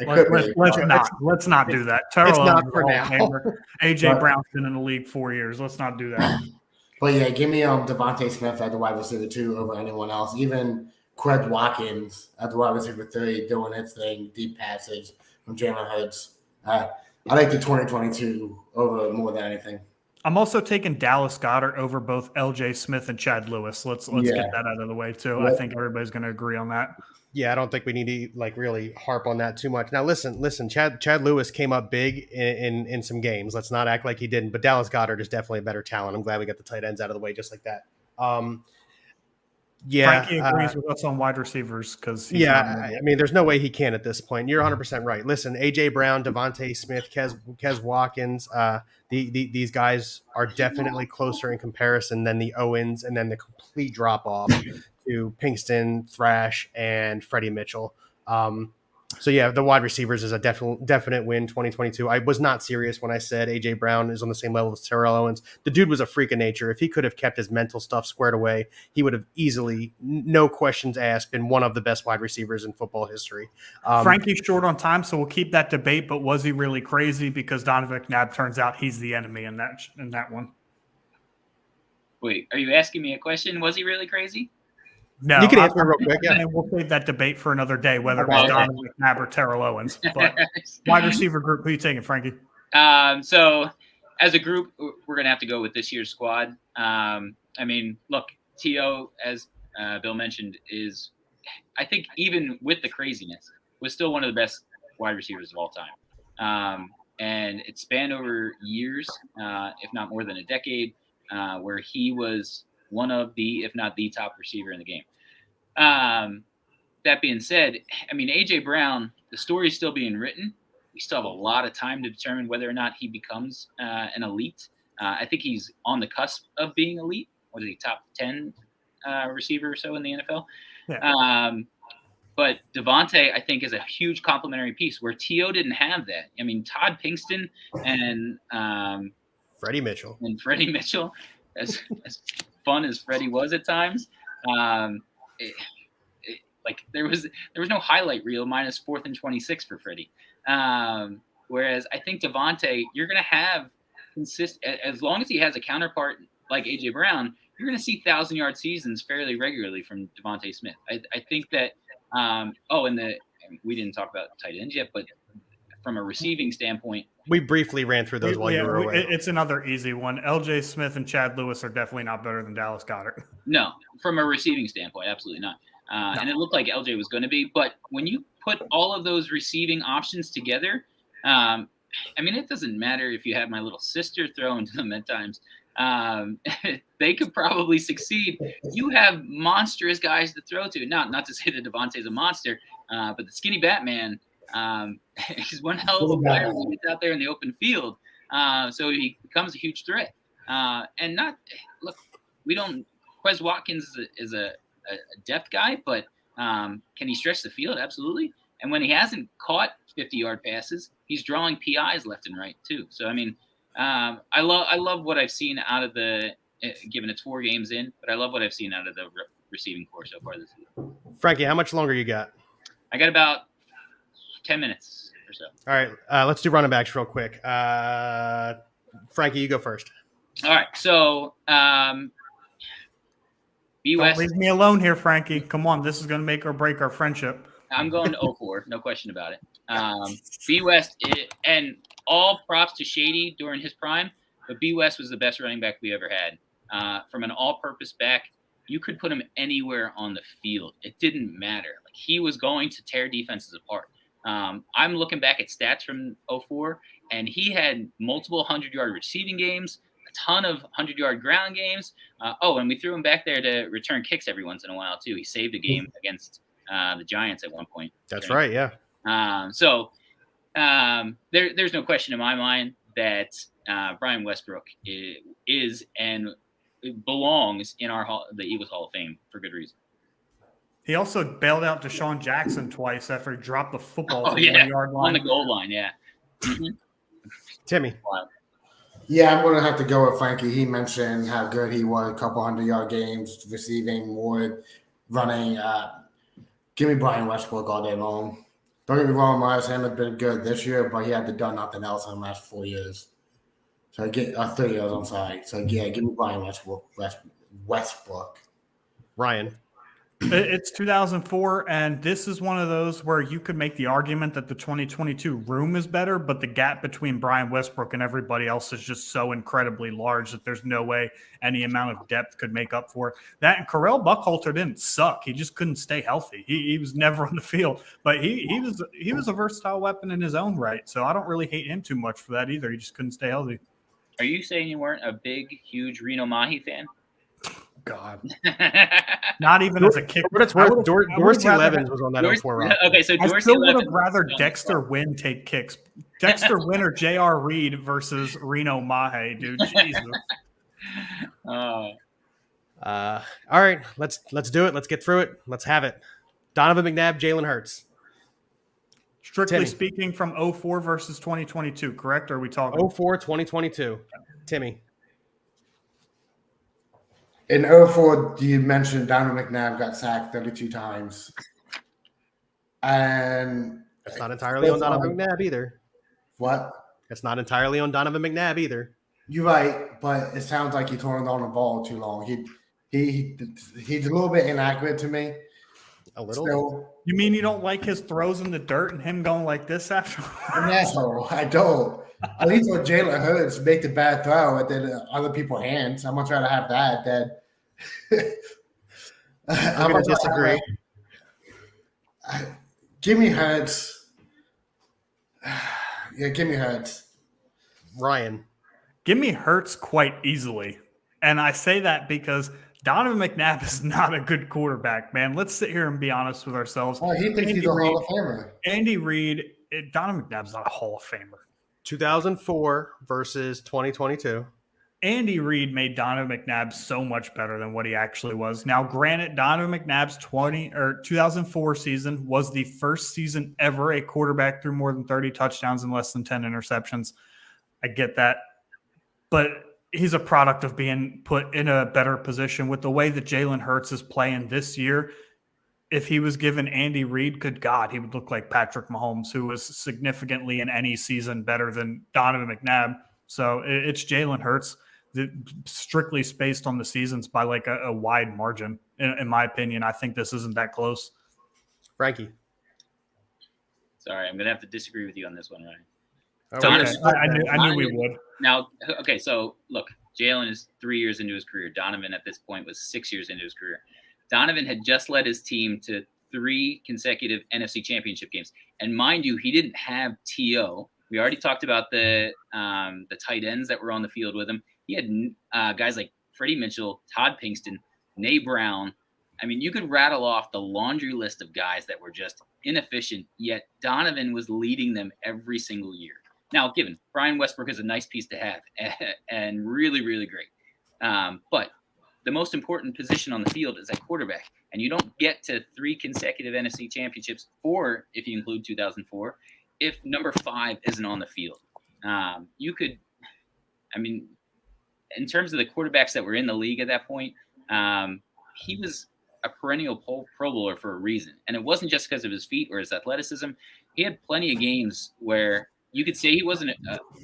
Let's not do that. It's not for now. A.J. Brown's been in the league 4 years. Let's not do that. But yeah, give me Devontae Smith at the wide receiver 2 over anyone else. Even Quez Watkins at the wide receiver 3 doing his thing, deep passage from Jalen Hurts. I like the 2022 over more than anything. I'm also taking Dallas Goedert over both L.J. Smith and Chad Lewis. Let's get that out of the way too. I think everybody's going to agree on that. Yeah, I don't think we need to really harp on that too much. Now, listen. Chad Lewis came up big in some games. Let's not act like he didn't. But Dallas Goedert is definitely a better talent. I'm glad we got the tight ends out of the way just like that. Frankie agrees with us on wide receivers because there's no way he can at this point. You're 100% right. Listen, A.J. Brown, Devontae Smith, Quez Watkins, these guys are definitely closer in comparison than the Owens and then the complete drop-off to Pinkston, Thrash, and Freddie Mitchell. The wide receivers is a definite win 2022. I was not serious when I said A.J. Brown is on the same level as Terrell Owens. The dude was a freak of nature. If he could have kept his mental stuff squared away, he would have easily, no questions asked, been one of the best wide receivers in football history. Frankie's short on time, so we'll keep that debate, but was he really crazy? Because Donovan McNabb turns out he's the enemy in that one. Wait, are you asking me a question? Was he really crazy? No, you can answer real quick. Yeah, we'll save that debate for another day, whether it's Donovan McNabb or Terrell Owens. But wide receiver group, who are you taking, Frankie? So as a group, we're gonna have to go with this year's squad. Look, T.O., as Bill mentioned, is I think even with the craziness, was still one of the best wide receivers of all time. And it spanned over years, if not more than a decade, where he was one of the, if not the top receiver in the game. That being said, A.J. Brown, the story is still being written. We still have a lot of time to determine whether or not he becomes an elite. I think he's on the cusp of being elite. What is he, top 10 receiver or so in the NFL? Yeah. But Devontae, I think, is a huge complementary piece where T.O. didn't have that. Todd Pinkston and Freddie Mitchell. As fun as Freddie was at times, there was no highlight reel minus 4th and 26 for Freddie. Whereas I think Devontae, you're going to have as long as he has a counterpart like A.J. Brown, you're going to see 1,000-yard seasons fairly regularly from Devontae Smith. I think that we didn't talk about tight ends yet, but from a receiving standpoint, we briefly ran through those while you were away. It's another easy one. L.J. Smith and Chad Lewis are definitely not better than Dallas Goedert. No, from a receiving standpoint, absolutely not. No. And it looked like L.J. was going to be. But when you put all of those receiving options together, it doesn't matter if you have my little sister throwing to them at times. They could probably succeed. You have monstrous guys to throw to. Not to say that Devontae's a monster, but the skinny Batman – he's one hell of a player when he gets out there in the open field. So he becomes a huge threat. Quez Watkins is a depth guy, but can he stretch the field? Absolutely. And when he hasn't caught 50-yard passes, he's drawing PIs left and right too. So I love what I've seen out of the given it's 4 games in, but I love what I've seen out of the receiving corps so far this season. Frankie, how much longer you got? I got about 10 minutes or so. All right. Let's do running backs real quick. Frankie, you go first. All right. So, Don't leave me alone here, Frankie. Come on. This is going to make or break our friendship. I'm going to 04. No question about it. B. West, and all props to Shady during his prime, but B. West was the best running back we ever had. From an all-purpose back, you could put him anywhere on the field. It didn't matter. He was going to tear defenses apart. I'm looking back at stats from 04, and he had multiple 100-yard receiving games, a ton of 100-yard ground games. And we threw him back there to return kicks every once in a while, too. He saved a game against the Giants at one point. That's right, yeah. There's no question in my mind, that Brian Westbrook is and belongs in the Eagles Hall of Fame for good reason. He also bailed out Deshaun Jackson twice after he dropped the football Oh, from the yeah. 1-yard line. On the goal line, yeah. Timmy. Wow. Yeah, I'm going to have to go with Frankie. He mentioned how good he was, a couple 100-yard games, receiving more, running. Give me Brian Westbrook all day long. Don't get me wrong, Miles Sanders has been good this year, but he had done nothing else in the last 4 years. So I get 3 years, I'm sorry. So yeah, give me Brian Westbrook. Ryan. It's 2004, and this is one of those where you could make the argument that the 2022 room is better, but the gap between Brian Westbrook and everybody else is just so incredibly large that there's no way any amount of depth could make up for it. That and Correll Buckhalter didn't suck. He just couldn't stay healthy. He was never on the field, but he was a versatile weapon in his own right. So I don't really hate him too much for that either. He just couldn't stay healthy. Are you saying you weren't a big, huge Reno Mahi fan? God. Not even as a kicker. But it's worth Dorsey Levens was on that 04 roster. Okay, so I Dorsey still would Levens have rather Dexter Wynn take kicks. Dexter Wynn or J.R. Reed versus Reno Mahe, dude. Jesus. All right, let's do it. Let's get through it. Let's have it. Donovan McNabb, Jalen Hurts. Strictly Timmy. speaking, from 04 versus 2022, correct? Or are we talking 04, 2022. Timmy. In 04, you mentioned Donovan McNabb got sacked 32 times. And It's not entirely on Donovan McNabb either. What? It's not entirely on Donovan McNabb either. You're right, but it sounds like he turned on the ball too long. He's a little bit inaccurate to me. A little? Still, You mean you don't like his throws in the dirt and him going like this after? no, I don't. At least with Jalen Hurts make the bad throw and then other people's hands. I'm much rather have that than. I'm going to disagree. Give me Hurts. Yeah, give me Hurts. Ryan. Give me Hurts quite easily. And I say that because Donovan McNabb is not a good quarterback, man. Let's sit here and be honest with ourselves. Oh, he thinks he's a Hall of Famer. Andy Reid, Donovan McNabb's not a Hall of Famer. 2004 versus 2022. Andy Reid made Donovan McNabb so much better than what he actually was. Now, granted, Donovan McNabb's 2004 season was the first season ever a quarterback threw more than 30 touchdowns and less than 10 interceptions. I get that. But he's a product of being put in a better position with the way that Jalen Hurts is playing this year. If he was given Andy Reid, good God, he would look like Patrick Mahomes, who was significantly in any season better than Donovan McNabb. So it's Jalen Hurts, strictly spaced on the seasons by like a wide margin. In my opinion, I think this isn't that close. Frankie. Sorry, I'm going to have to disagree with you on this one, Ryan. Okay. I knew we would. Now, okay, so look, Jalen is 3 years into his career. Donovan at this point was 6 years into his career. Donovan had just led his team to 3 consecutive NFC Championship games. And mind you, he didn't have T.O. We already talked about the tight ends that were on the field with him. He had guys like Freddie Mitchell, Todd Pinkston, Nay Brown. I mean, you could rattle off the laundry list of guys that were just inefficient, yet Donovan was leading them every single year. Now, given Brian Westbrook is a nice piece to have and really, really great. But the most important position on the field is at quarterback. And you don't get to 3 consecutive NFC championships, 4 if you include 2004, if number 5 isn't on the field. In terms of the quarterbacks that were in the league at that point, he was a perennial Pro Bowler for a reason. And it wasn't just because of his feet or his athleticism. He had plenty of games where you could say he wasn't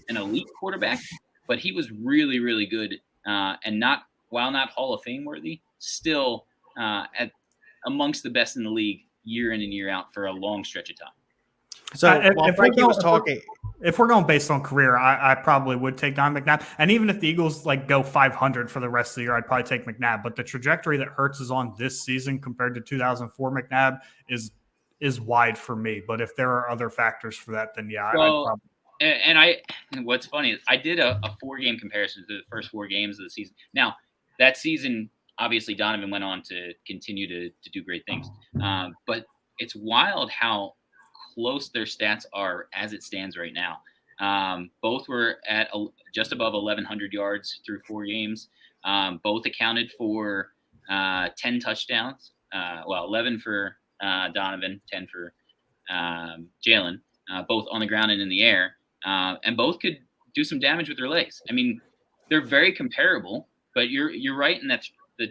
an elite quarterback, but he was really, really good and while not Hall of Fame worthy, still amongst the best in the league year in and year out for a long stretch of time. So while Frankie was talking, if we're going based on career, I probably would take Don McNabb. And even if the Eagles go 500 for the rest of the year, I'd probably take McNabb. But the trajectory that Hurts is on this season compared to 2004 McNabb is wide for me. But if there are other factors for that, then yeah, well, I'd probably. And what's funny is I did a 4-game comparison to the first 4 games of the season. Now, that season, obviously, Donovan went on to continue to do great things. But it's wild how close their stats are as it stands right now. Both were at just above 1,100 yards through 4 games. Both accounted for 10 touchdowns. 11 for Donovan, 10 for Jalen, both on the ground and in the air. And both could do some damage with their legs. I mean, they're very comparable, but you're right in that the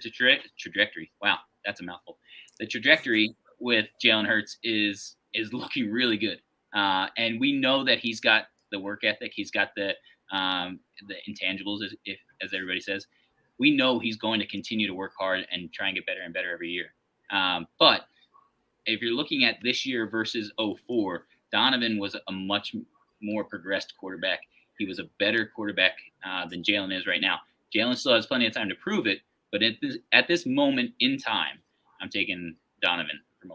trajectory. Wow, that's a mouthful. The trajectory with Jalen Hurts is looking really good. And we know that he's got the work ethic. He's got the intangibles, as everybody says. We know he's going to continue to work hard and try and get better and better every year. But if you're looking at this year versus 2004, Donovan was a much more progressed quarterback. He was a better quarterback than Jalen is right now. Jalen still has plenty of time to prove it, but at this moment in time, I'm taking Donovan from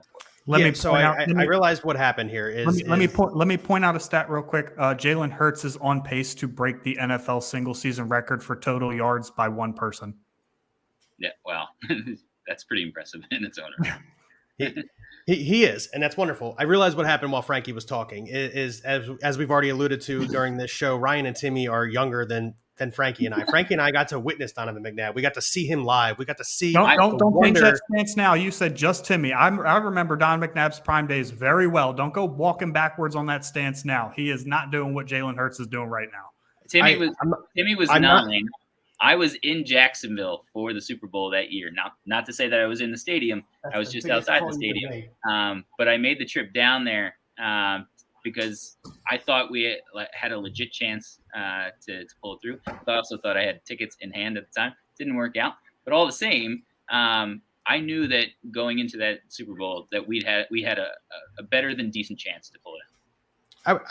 2004. I realized what happened here is let me point out a stat real quick. Jalen Hurts is on pace to break the NFL single season record for total yards by one person. Yeah, well, that's pretty impressive in its own right. He is, and that's wonderful. I realized what happened while Frankie was talking is as we've already alluded to during this show, Ryan and Timmy are younger than Frankie and I. Frankie and I got to witness Donovan McNabb. We got to see him live. We got to see. Don't change that stance now. You said just Timmy. I remember Don McNabb's prime days very well. Don't go walking backwards on that stance now. He is not doing what Jalen Hurts is doing right now. Timmy was 9. I was in Jacksonville for the Super Bowl that year. Not to say that I was in the stadium. I was just outside the stadium. But I made the trip down there because I thought we had a legit chance to pull it through. I also thought I had tickets in hand at the time. Didn't work out. But all the same, I knew that going into that Super Bowl that we had a better than decent chance to pull it out.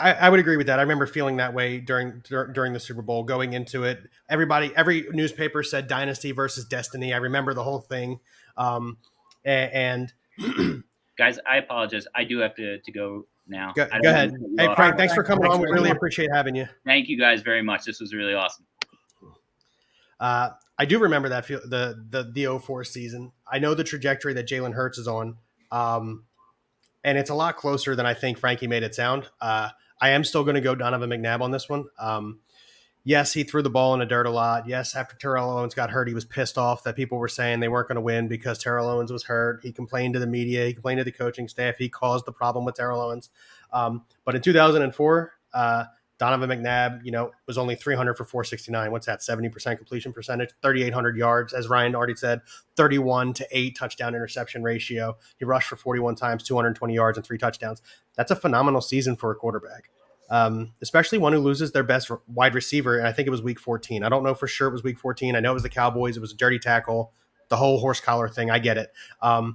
I would agree with that. I remember feeling that way during the Super Bowl, going into it. Every newspaper said Dynasty versus Destiny. I remember the whole thing. And guys, I apologize. I do have to go now. Go ahead. Hey, Frank, thanks for coming on. We really appreciate having you. Thank you guys very much. This was really awesome. I do remember that the 04 season. I know the trajectory that Jalen Hurts is on. And it's a lot closer than I think Frankie made it sound. I am still going to go Donovan McNabb on this one. Yes, he threw the ball in the dirt a lot. Yes, after Terrell Owens got hurt, he was pissed off that people were saying they weren't going to win because Terrell Owens was hurt. He complained to the media. He complained to the coaching staff. He caused the problem with Terrell Owens. But in 2004, Donovan McNabb, was only 300 for 469. What's that? 70% completion percentage, 3,800 yards. As Ryan already said, 31-8 touchdown interception ratio. He rushed for 41 times, 220 yards and 3 touchdowns. That's a phenomenal season for a quarterback, especially one who loses their best wide receiver. And I think it was week 14. I don't know for sure it was week 14. I know it was the Cowboys. It was a dirty tackle, the whole horse collar thing. I get it. But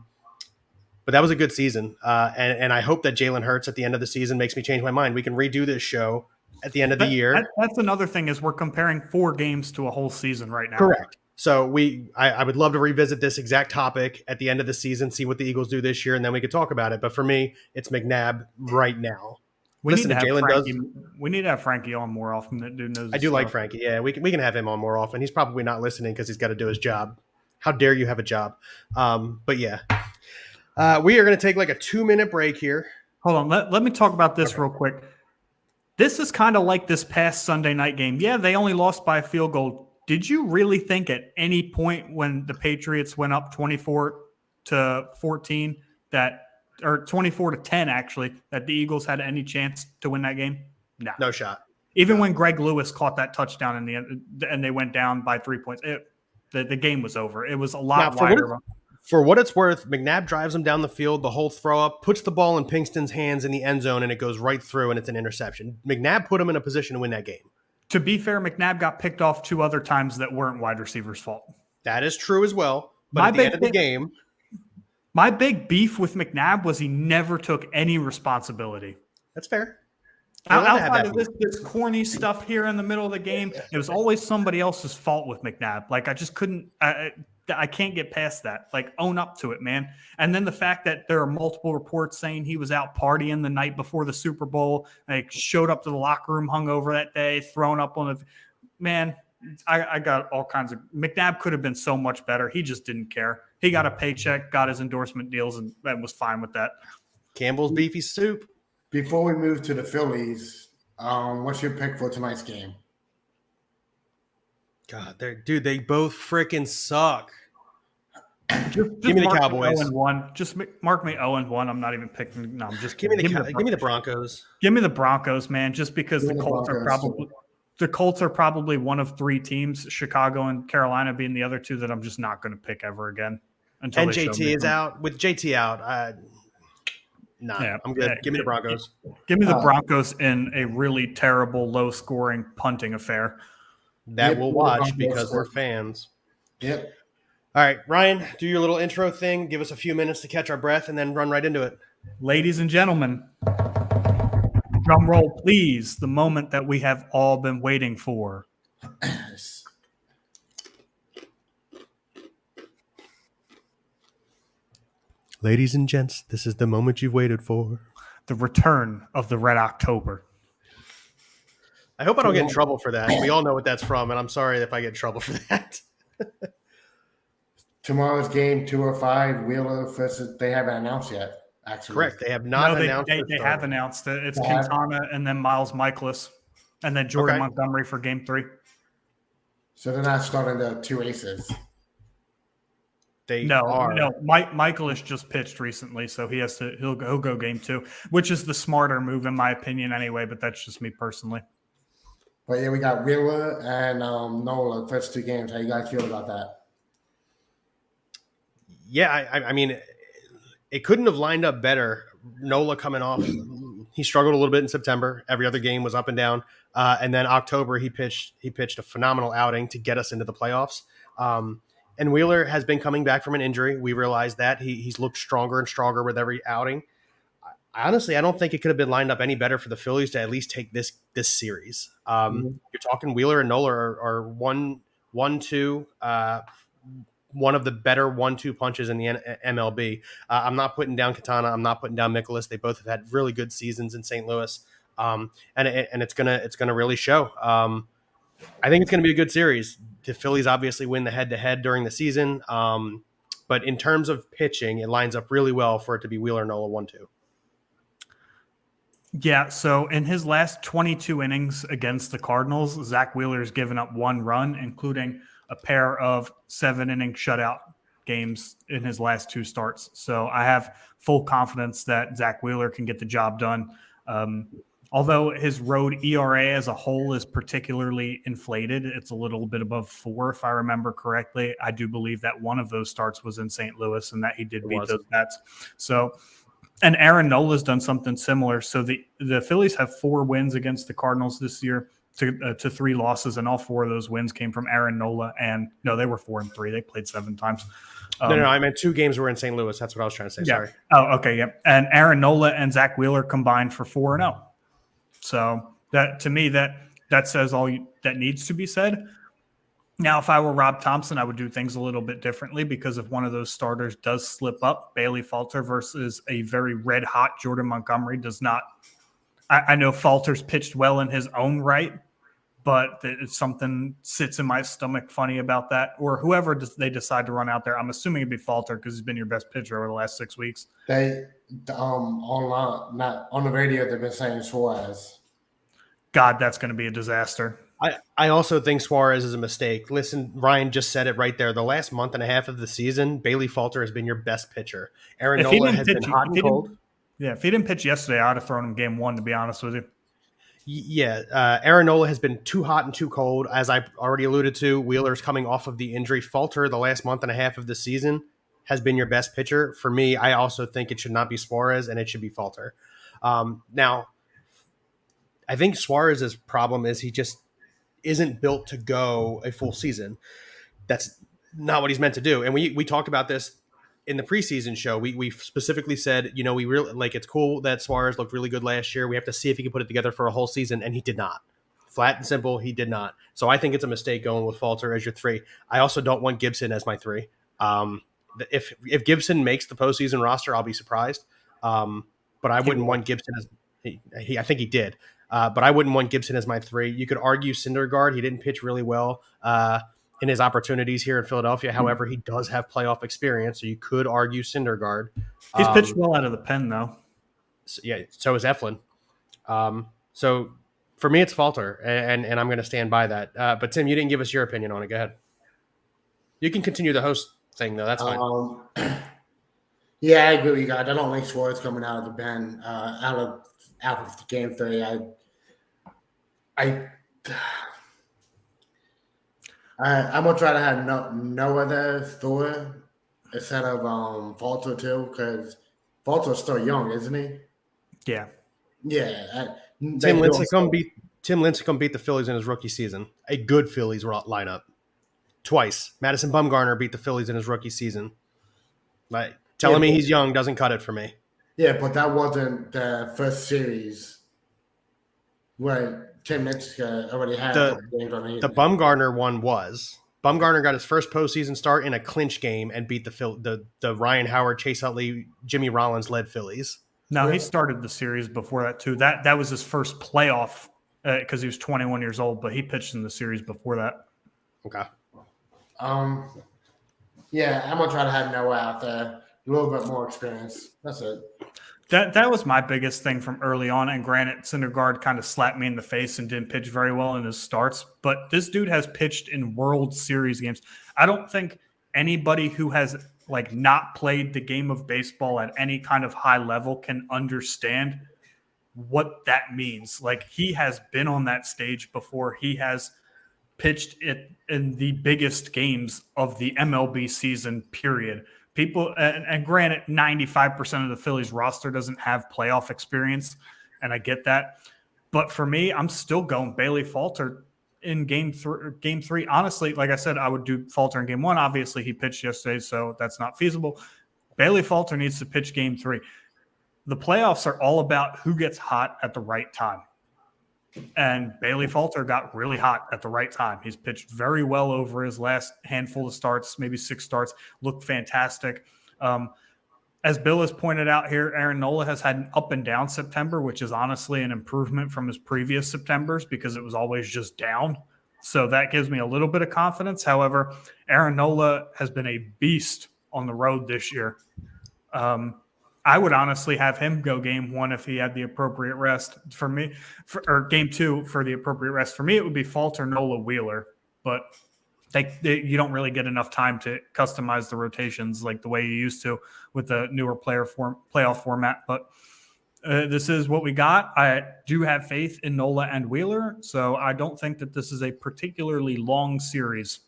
that was a good season. And I hope that Jalen Hurts at the end of the season makes me change my mind. We can redo this show at the end of the year. That's another thing is we're comparing 4 games to a whole season right now. Correct. So I would love to revisit this exact topic at the end of the season, see what the Eagles do this year, and then we could talk about it. But for me, it's McNabb right now. We need to have Frankie on more often. That dude knows. I do like Frankie. Yeah, we can have him on more often. He's probably not listening because he's got to do his job. How dare you have a job? But yeah, we are going to take like a 2-minute break here. Hold on. Let me talk about this real quick. This is kind of like this past Sunday night game. Yeah, they only lost by a field goal. Did you really think at any point when the Patriots went up 24-14 or 24-10 actually, that the Eagles had any chance to win that game? No shot. Even when Greg Lewis caught that touchdown in the end and they went down by 3 points, the game was over. It was a lot wider. For what it's worth, McNabb drives him down the field, the whole throw up, puts the ball in Pinkston's hands in the end zone, and it goes right through, and it's an interception. McNabb put him in a position to win that game. To be fair, McNabb got picked off 2 other times that weren't wide receivers' fault. That is true as well. But at the end of the game, my big beef with McNabb was he never took any responsibility. That's fair. Outside of this corny stuff here in the middle of the game, it was always somebody else's fault with McNabb. Like, I just couldn't I can't get past that. Like, own up to it, man. And then the fact that there are multiple reports saying he was out partying the night before the Super Bowl, like showed up to the locker room hungover that day, thrown up on the – man, I got all kinds of – McNabb could have been so much better. He just didn't care. He got a paycheck, got his endorsement deals, and was fine with that. Campbell's Beefy Soup. Before we move to the Phillies, What's your pick for tonight's game? God, they both freaking suck. Just Give me the mark Cowboys. 0-1. Just mark me 0-1. I'm not even picking. No, I'm just Give me kidding. the Broncos. Give me the Broncos, man. Just because Give me the Colts are probably one of three teams, Chicago and Carolina being the other two that I'm just not going to pick ever again. Until And they show me JT is them. out. With JT out, Yeah, I'm good. Give me the Broncos. Give me the Broncos in a really terrible, low-scoring punting affair. That we'll watch because we're fans. Yep. All right, Ryan, do your little intro thing. Give us a few minutes to catch our breath and then run right into it. Ladies and gentlemen, drum roll, please. The moment that we have all been waiting for. Ladies and gents, this is the moment you've waited for. The return of the Red October. I hope I don't get in trouble for that. We all know what that's from, and I'm sorry if I get in trouble for that. Tomorrow's game, 2:05, Wheeler versus. They haven't announced yet. Actually, Correct. They have not announced. They have announced it. It's Quintana and then Miles Michaelis, and then Jordan Montgomery for Game 3. So they're not starting the two aces. Michaelis just pitched recently, so he'll go Game 2, which is the smarter move in my opinion anyway. But that's just me personally. But yeah, we got Wheeler and Nola first two games. How you guys feel about that? Yeah, I mean, it couldn't have lined up better. Nola coming off, he struggled a little bit in September. Every other game was up and down, and then October he pitched a phenomenal outing to get us into the playoffs. And Wheeler has been coming back from an injury. We realized that he's looked stronger and stronger with every outing. Honestly, I don't think it could have been lined up any better for the Phillies to at least take this series. You're talking Wheeler and Nola are 1-2. One of the better 1-2 punches in the MLB. I'm not putting down Quintana. I'm not putting down Nicholas. They both have had really good seasons in St. Louis, and it's gonna really show. I think it's gonna be a good series. The Phillies obviously win the head-to-head during the season, but in terms of pitching, it lines up really well for it to be Wheeler Nola 1-2. Yeah, so in his last 22 innings against the Cardinals, Zach Wheeler's given up one run, including a pair of 7-inning shutout games in his last two starts. So I have full confidence that Zach Wheeler can get the job done. Although his road ERA as a whole is particularly inflated, it's a little bit above 4, if I remember correctly. I do believe that one of those starts was in St. Louis and that he did beat those bats. So, and Aaron Nola's done something similar. So the Phillies have 4 wins against the Cardinals this year to 3 losses, and all 4 of those wins came from Aaron Nola. And no, they were 4-3. They played 7 times. No, I meant 2 games were in St. Louis. That's what I was trying to say. Yeah. Sorry. Oh, okay. Yep. Yeah. And Aaron Nola and Zach Wheeler combined for 4-0. So that to me, that says all that needs to be said. Now, if I were Rob Thompson, I would do things a little bit differently because if one of those starters does slip up, Bailey Falter versus a very red-hot Jordan Montgomery does not – I know Falter's pitched well in his own right, but it's something sits in my stomach funny about that. Or whoever they decide to run out there, I'm assuming it'd be Falter because he's been your best pitcher over the last 6 weeks. They online, not on the radio, they've been saying Suarez. God, that's going to be a disaster. I also think Suarez is a mistake. Listen, Ryan just said it right there. The last month and a half of the season, Bailey Falter has been your best pitcher. Aaron Nola has been hot and cold. Yeah, if he didn't pitch yesterday, I would have thrown him game 1, to be honest with you. Yeah, Aaron Nola has been too hot and too cold. As I already alluded to, Wheeler's coming off of the injury. Falter, the last month and a half of the season, has been your best pitcher. For me, I also think it should not be Suarez and it should be Falter. Now, I think Suarez's problem is he just isn't built to go a full season. That's not what he's meant to do. And we talked about this in the preseason show. We specifically said, we really like, it's cool that Suarez looked really good last year. We have to see if he can put it together for a whole season. And he did not. Flat and simple. He did not. So I think it's a mistake going with Falter as your 3. I also don't want Gibson as my 3. If Gibson makes the postseason roster, I'll be surprised. But I wouldn't want Gibson as I think he did. But I wouldn't want Gibson as my 3. You could argue Syndergaard. He didn't pitch really well in his opportunities here in Philadelphia. However, he does have playoff experience, so you could argue Syndergaard. He's pitched well out of the pen, though. So is Eflin. So For me, it's Falter, and I'm going to stand by that. But Tim, you didn't give us your opinion on it. Go ahead. You can continue the host thing though. That's fine. Yeah, I agree with you guys. I don't like Schwartz coming out of the pen out of game 3. I'm gonna try to have no other Thor instead of Falter too, because Falter's still young, isn't he? Yeah. Yeah. Tim Lincecum beat the Phillies in his rookie season. A good Phillies lineup. Twice. Madison Bumgarner beat the Phillies in his rookie season. Like telling me he's young doesn't cut it for me. Yeah, but that wasn't the first series where Tim Lincecum already had a couple games on the Bumgarner one was. Bumgarner got his first postseason start in a clinch game and beat the Ryan Howard, Chase Utley, Jimmy Rollins led Phillies. No, he started the series before that too. That was his first playoff because he was 21 years old, but he pitched in the series before that. Okay. Yeah, I'm gonna try to have Noah out there. A little bit more experience. That's it. That was my biggest thing from early on. And granted, Syndergaard kind of slapped me in the face and didn't pitch very well in his starts. But this dude has pitched in World Series games. I don't think anybody who has not played the game of baseball at any kind of high level can understand what that means. Like, he has been on that stage before. He has pitched it in the biggest games of the MLB season, period. People, and granted, 95% of the Phillies roster doesn't have playoff experience, and I get that. But for me, I'm still going Bailey Falter in game three. Honestly, like I said, I would do Falter in game 1. Obviously, he pitched yesterday, so that's not feasible. Bailey Falter needs to pitch game 3. The playoffs are all about who gets hot at the right time. And Bailey Falter got really hot at the right time. He's pitched very well over his last handful of starts, maybe 6 starts, looked fantastic. As Bill has pointed out here, Aaron Nola has had an up and down September, which is honestly an improvement from his previous Septembers because it was always just down. So that gives me a little bit of confidence. However, Aaron Nola has been a beast on the road this year. I would honestly have him go game 1 if he had the appropriate rest for me, or game 2 for the appropriate rest. For me, it would be Falter, Nola, Wheeler, but you don't really get enough time to customize the rotations like the way you used to with the newer playoff format. But this is what we got. I do have faith in Nola and Wheeler, so I don't think that this is a particularly long series.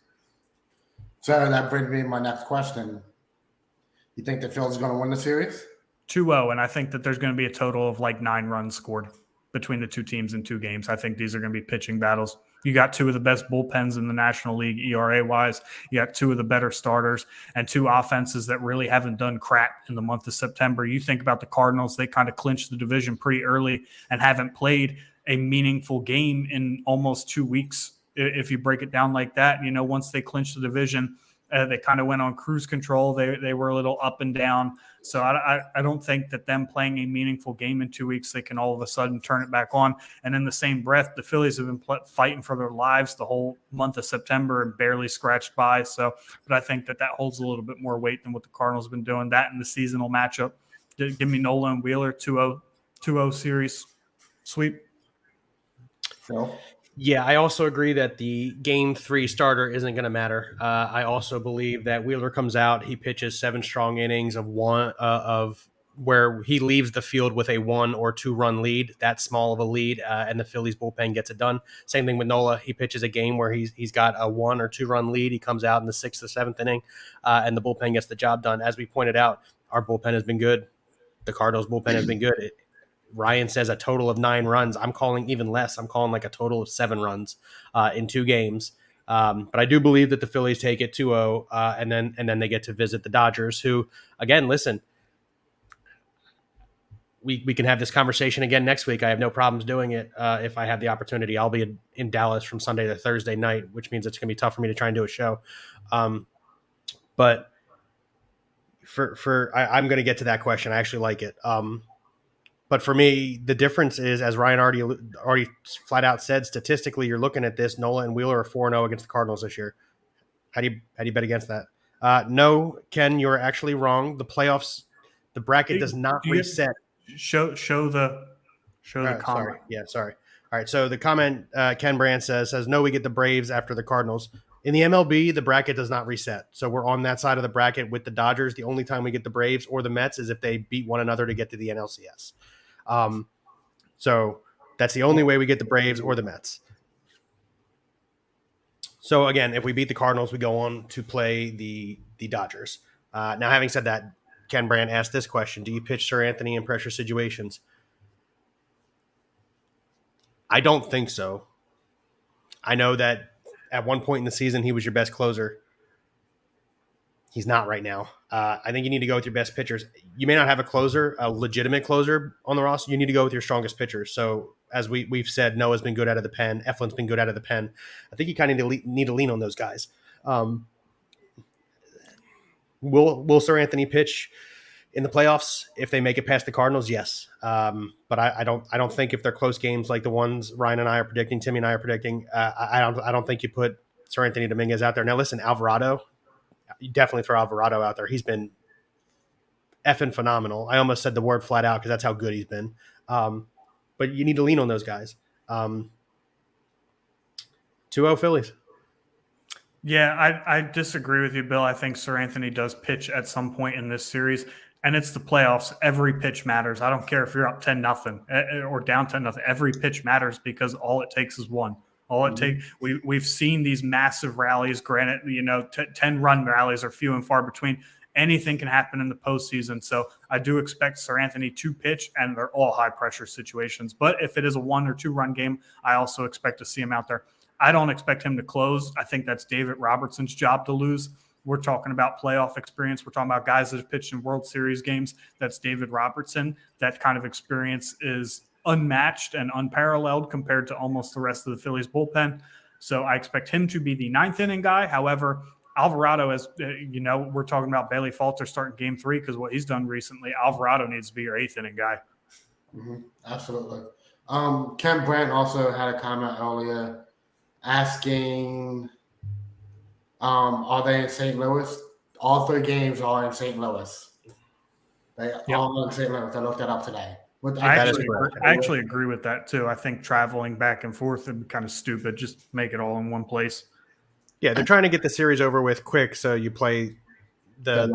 So that brings me to my next question. You think the Phillies are going to win the series? 2-0, and I think that there's going to be a total of 9 runs scored between the two teams in 2 games. I think these are going to be pitching battles. You got 2 of the best bullpens in the National League ERA-wise. You got 2 of the better starters and 2 offenses that really haven't done crap in the month of September. You think about the Cardinals, they kind of clinched the division pretty early and haven't played a meaningful game in almost 2 weeks, if you break it down like that. Once they clinched the division, they kind of went on cruise control. They were a little up and down. So I don't think that them playing a meaningful game in 2 weeks, they can all of a sudden turn it back on. And in the same breath, the Phillies have been fighting for their lives the whole month of September and barely scratched by. So, but I think that holds a little bit more weight than what the Cardinals have been doing. That in the seasonal matchup. Give me Nola and Wheeler, 2-0 series sweep. So. Yeah, I also agree that the game 3 starter isn't going to matter. I also believe that Wheeler comes out, he pitches 7 strong innings of where he leaves the field with a 1 or 2 run lead, that small of a lead, and the Phillies bullpen gets it done. Same thing with Nola. He pitches a game where he's got a 1 or 2 run lead. He comes out in the 6th or 7th inning, and the bullpen gets the job done. As we pointed out, our bullpen has been good. The Cardinals bullpen has been good. Ryan says a total of 9 runs. I'm calling even less. I'm calling a total of 7 runs in 2 games. But I do believe that the Phillies take it 2-0, and then they get to visit the Dodgers, who, again, listen, we can have this conversation again next week. I have no problems doing it if I have the opportunity. I'll be in Dallas from Sunday to Thursday night, which means it's going to be tough for me to try and do a show. But I'm going to get to that question. I actually like it. But for me, the difference is, as Ryan already flat out said, statistically, you're looking at this. Nola and Wheeler are 4-0 against the Cardinals this year. How do you bet against that? No, Ken, you're actually wrong. The playoffs, the bracket does not reset. Show the comment. Sorry. Yeah, sorry. All All right, so the comment Ken Brandt says, no, we get the Braves after the Cardinals. In the MLB, the bracket does not reset. So we're on that side of the bracket with the Dodgers. The only time we get the Braves or the Mets is if they beat one another to get to the NLCS. So that's the only way we get the Braves or the Mets. So again, if we beat the Cardinals, we go on to play the Dodgers. Now, having said that, Ken Brandt asked this question: do you pitch Sir Anthony in pressure situations? I don't think so. I know that at one point in the season, he was your best closer. He's not right now. I think you need to go with your best pitchers. You may not have a closer, a legitimate closer on the roster. You need to go with your strongest pitchers. So as we've said, Noah's been good out of the pen. Eflin's been good out of the pen. I think you kind of need to lean on those guys. Will Sir Anthony pitch in the playoffs if they make it past the Cardinals? Yes. But I don't think if they're close games like the ones Ryan and I are predicting, Timmy and I are predicting, I don't think you put Sir Anthony Dominguez out there. Now listen, Alvarado, you definitely throw Alvarado out there. He's been effing phenomenal. I almost said the word flat out because that's how good he's been. But you need to lean on those guys. 2-0 Phillies. Yeah, I disagree with you, Bill. I think Sir Anthony does pitch at some point in this series, and it's the playoffs. Every pitch matters. I don't care if you're up 10-0 or down 10-0. Every pitch matters because all it takes is one. All it takes. We've seen these massive rallies. Granted, 10-run rallies are few and far between. Anything can happen in the postseason. So I do expect Sir Anthony to pitch, and they're all high pressure situations. But if it is a 1 or 2 run game, I also expect to see him out there. I don't expect him to close. I think that's David Robertson's job to lose. We're talking about playoff experience. We're talking about guys that have pitched in World Series games. That's David Robertson. That kind of experience is unmatched and unparalleled compared to almost the rest of the Phillies bullpen. So I expect him to be the 9th inning guy. However, Alvarado, as we're talking about Bailey Falter starting game 3 because what he's done recently. Alvarado needs to be your 8th inning guy. Mm-hmm. Absolutely. Ken Brandt also had a comment earlier asking, are they in St. Louis? All 3 games are in St. Louis. They all in St. Louis. I looked that up today. I actually agree with that too. I think traveling back and forth would be kind of stupid. Just make it all in one place. Yeah, they're trying to get the series over with quick, so you play the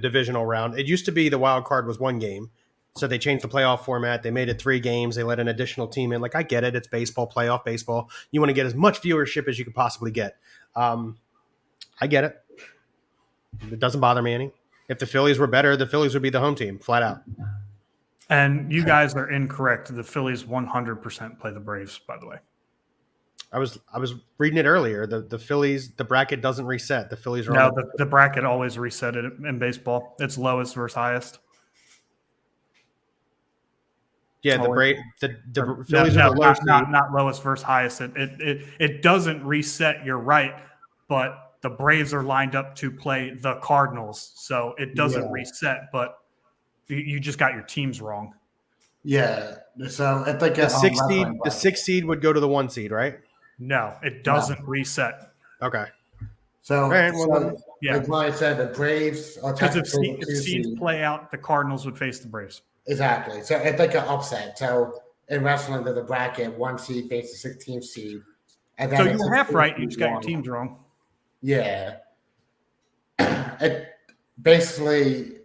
divisional round. It used to be the wild card was 1 game. So they changed the playoff format. They made it 3 games. They let an additional team in. Like, I get it. It's baseball, playoff baseball. You want to get as much viewership as you could possibly get. I get it. It doesn't bother me any. If the Phillies were better, the Phillies would be the home team, flat out. And you guys are incorrect. The Phillies 100% play the Braves, by the way. I was reading it earlier. The Phillies, the bracket doesn't reset. The Phillies are the bracket always reset it in baseball. It's lowest versus highest. Yeah, the Phillies are the lowest. Not lowest versus highest. It doesn't reset. You're right, but the Braves are lined up to play the Cardinals, so it doesn't reset. But you just got your teams wrong. Yeah. So I think the 6 seed would go to the 1 seed, right? No, it doesn't reset. Okay. So, yeah, like Ryan said, the Braves are because if seeds play out, the Cardinals would face the Braves. Exactly. So it's like an upset. So in wrestling, the bracket, 1 seed faces 16th seed. And then so you were half right. You just got your teams wrong. Yeah. Basically,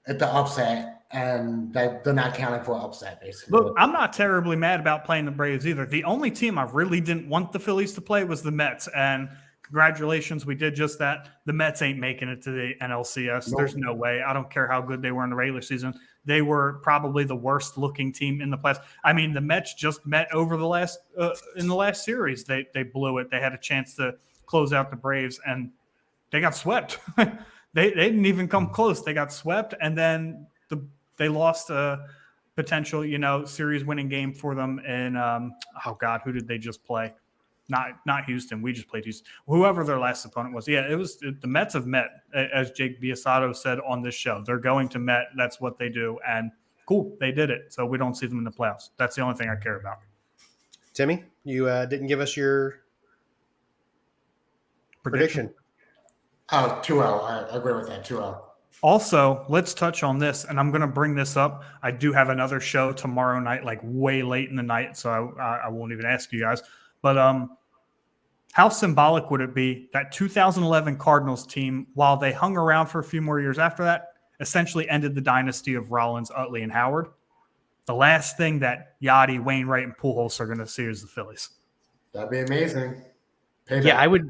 it's the upset, and they're not counting for upset, basically. Look, I'm not terribly mad about playing the Braves either. The only team I really didn't want the Phillies to play was the Mets, and congratulations, we did just that. The Mets ain't making it to the NLCS. Nope. There's no way. I don't care how good they were in the regular season. They were probably the worst looking team in the playoffs. I mean, the Mets just met over the last in the last series. They blew it. They had a chance to close out the Braves, and they got swept. They didn't even come close. They got swept, and then they lost a potential, series winning game for them. And who did they just play? Not Houston. We just played Houston. Whoever their last opponent was. Yeah, the Mets have met, as Jake Biasato said on this show. They're going to Met. That's what they do. And cool, they did it. So we don't see them in the playoffs. That's the only thing I care about. Timmy, you didn't give us your prediction. Oh, 2-0. I agree with that, 2-0. Also, let's touch on this, and I'm going to bring this up. I do have another show tomorrow night, like way late in the night, so I won't even ask you guys. But how symbolic would it be that 2011 Cardinals team, while they hung around for a few more years after that, essentially ended the dynasty of Rollins, Utley, and Howard? The last thing that Yachty, Wainwright, and Pujols are going to see is the Phillies. That'd be amazing. Payback. Yeah, I would.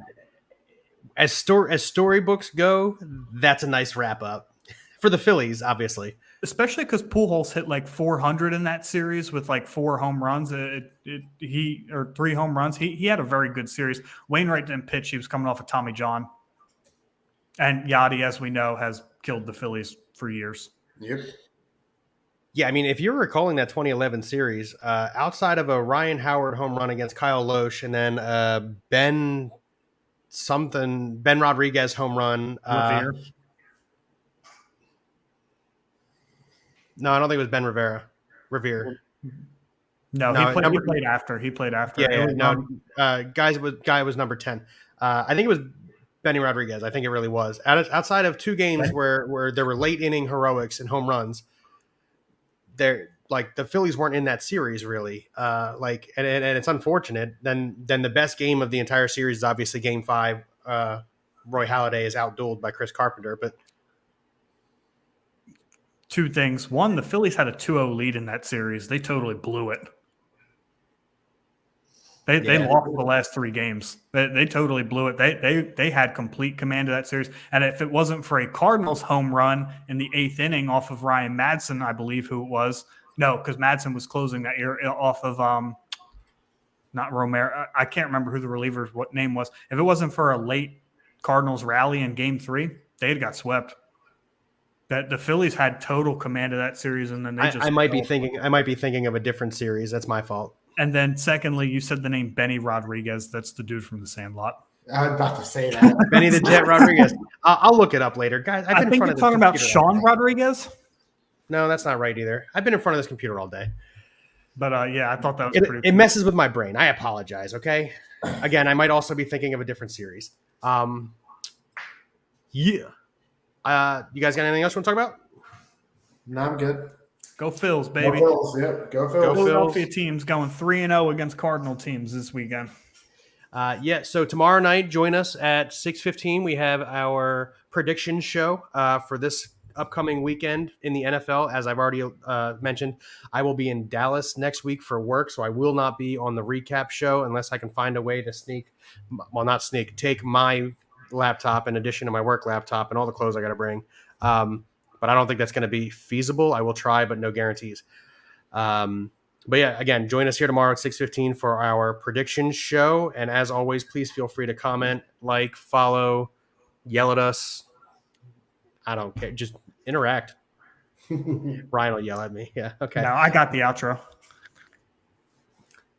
As storybooks go, that's a nice wrap up for the Phillies, obviously. Especially because Pujols hit like 400 in that series with like 4 home runs. Or 3 home runs. He had a very good series. Wainwright didn't pitch. He was coming off of Tommy John. And Yachty, as we know, has killed the Phillies for years. Yep. Yeah, I mean, if you're recalling that 2011 series, outside of a Ryan Howard home run against Kyle Loesch and then Ben Rodriguez home run. Revere. No, I don't think it was Ben Revere. No, he played after. He played after. Yeah. Guy was number 10. I think it was Benny Rodriguez. I think it really was. Outside of 2 games where there were late inning heroics and home runs, the Phillies weren't in that series really. And it's unfortunate. Then the best game of the entire series is obviously Game 5. Roy Halladay is outdueled by Chris Carpenter, but 2 things. One, the Phillies had a 2-0 lead in that series. They totally blew it. They lost the last 3 games. They totally blew it. They had complete command of that series. And if it wasn't for a Cardinals home run in the 8th inning off of Ryan Madsen, I believe who it was. No, because Madsen was closing that year off of not Romero. I can't remember who the reliever's what name was. If it wasn't for a late Cardinals rally in Game 3, they had got swept. That the Phillies had total command of that series, and then they just. I might be thinking of a different series. That's my fault. And then, secondly, you said the name Benny Rodriguez. That's the dude from The Sandlot. I was about to say that. Benny the Jet Rodriguez. I'll look it up later, guys. I think you're talking about Sean Rodriguez. No, that's not right either. I've been in front of this computer all day. But yeah, I thought that was pretty. It messes with my brain. I apologize. Okay. Again, I might also be thinking of a different series. Yeah. You guys got anything else you want to talk about? No, I'm good. Go Phils, baby. Go Phils, yep. Go Phils. Philadelphia teams going 3-0 against Cardinal teams this weekend. So tomorrow night, join us at 6:15. We have our prediction show for this upcoming weekend in the NFL. As I've already mentioned, I will be in Dallas next week for work, so I will not be on the recap show unless I can find a way to take my laptop in addition to my work laptop and all the clothes I got to bring. But I don't think that's going to be feasible. I will try, but no guarantees. But yeah, again, join us here tomorrow at 6:15 for our prediction show. And as always, please feel free to comment, like, follow, yell at us. I don't care. Just interact. Ryan will yell at me. Yeah. Okay. No, I got the outro.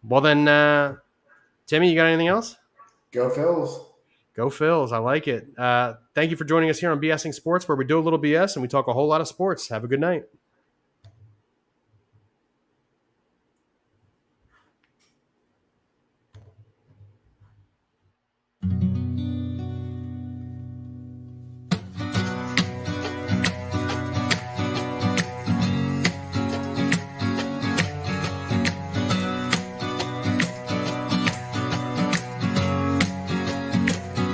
Well then, Timmy, you got anything else? Go Phils. Go Phils. I like it. Thank you for joining us here on BSing Sports, where we do a little BS and we talk a whole lot of sports. Have a good night.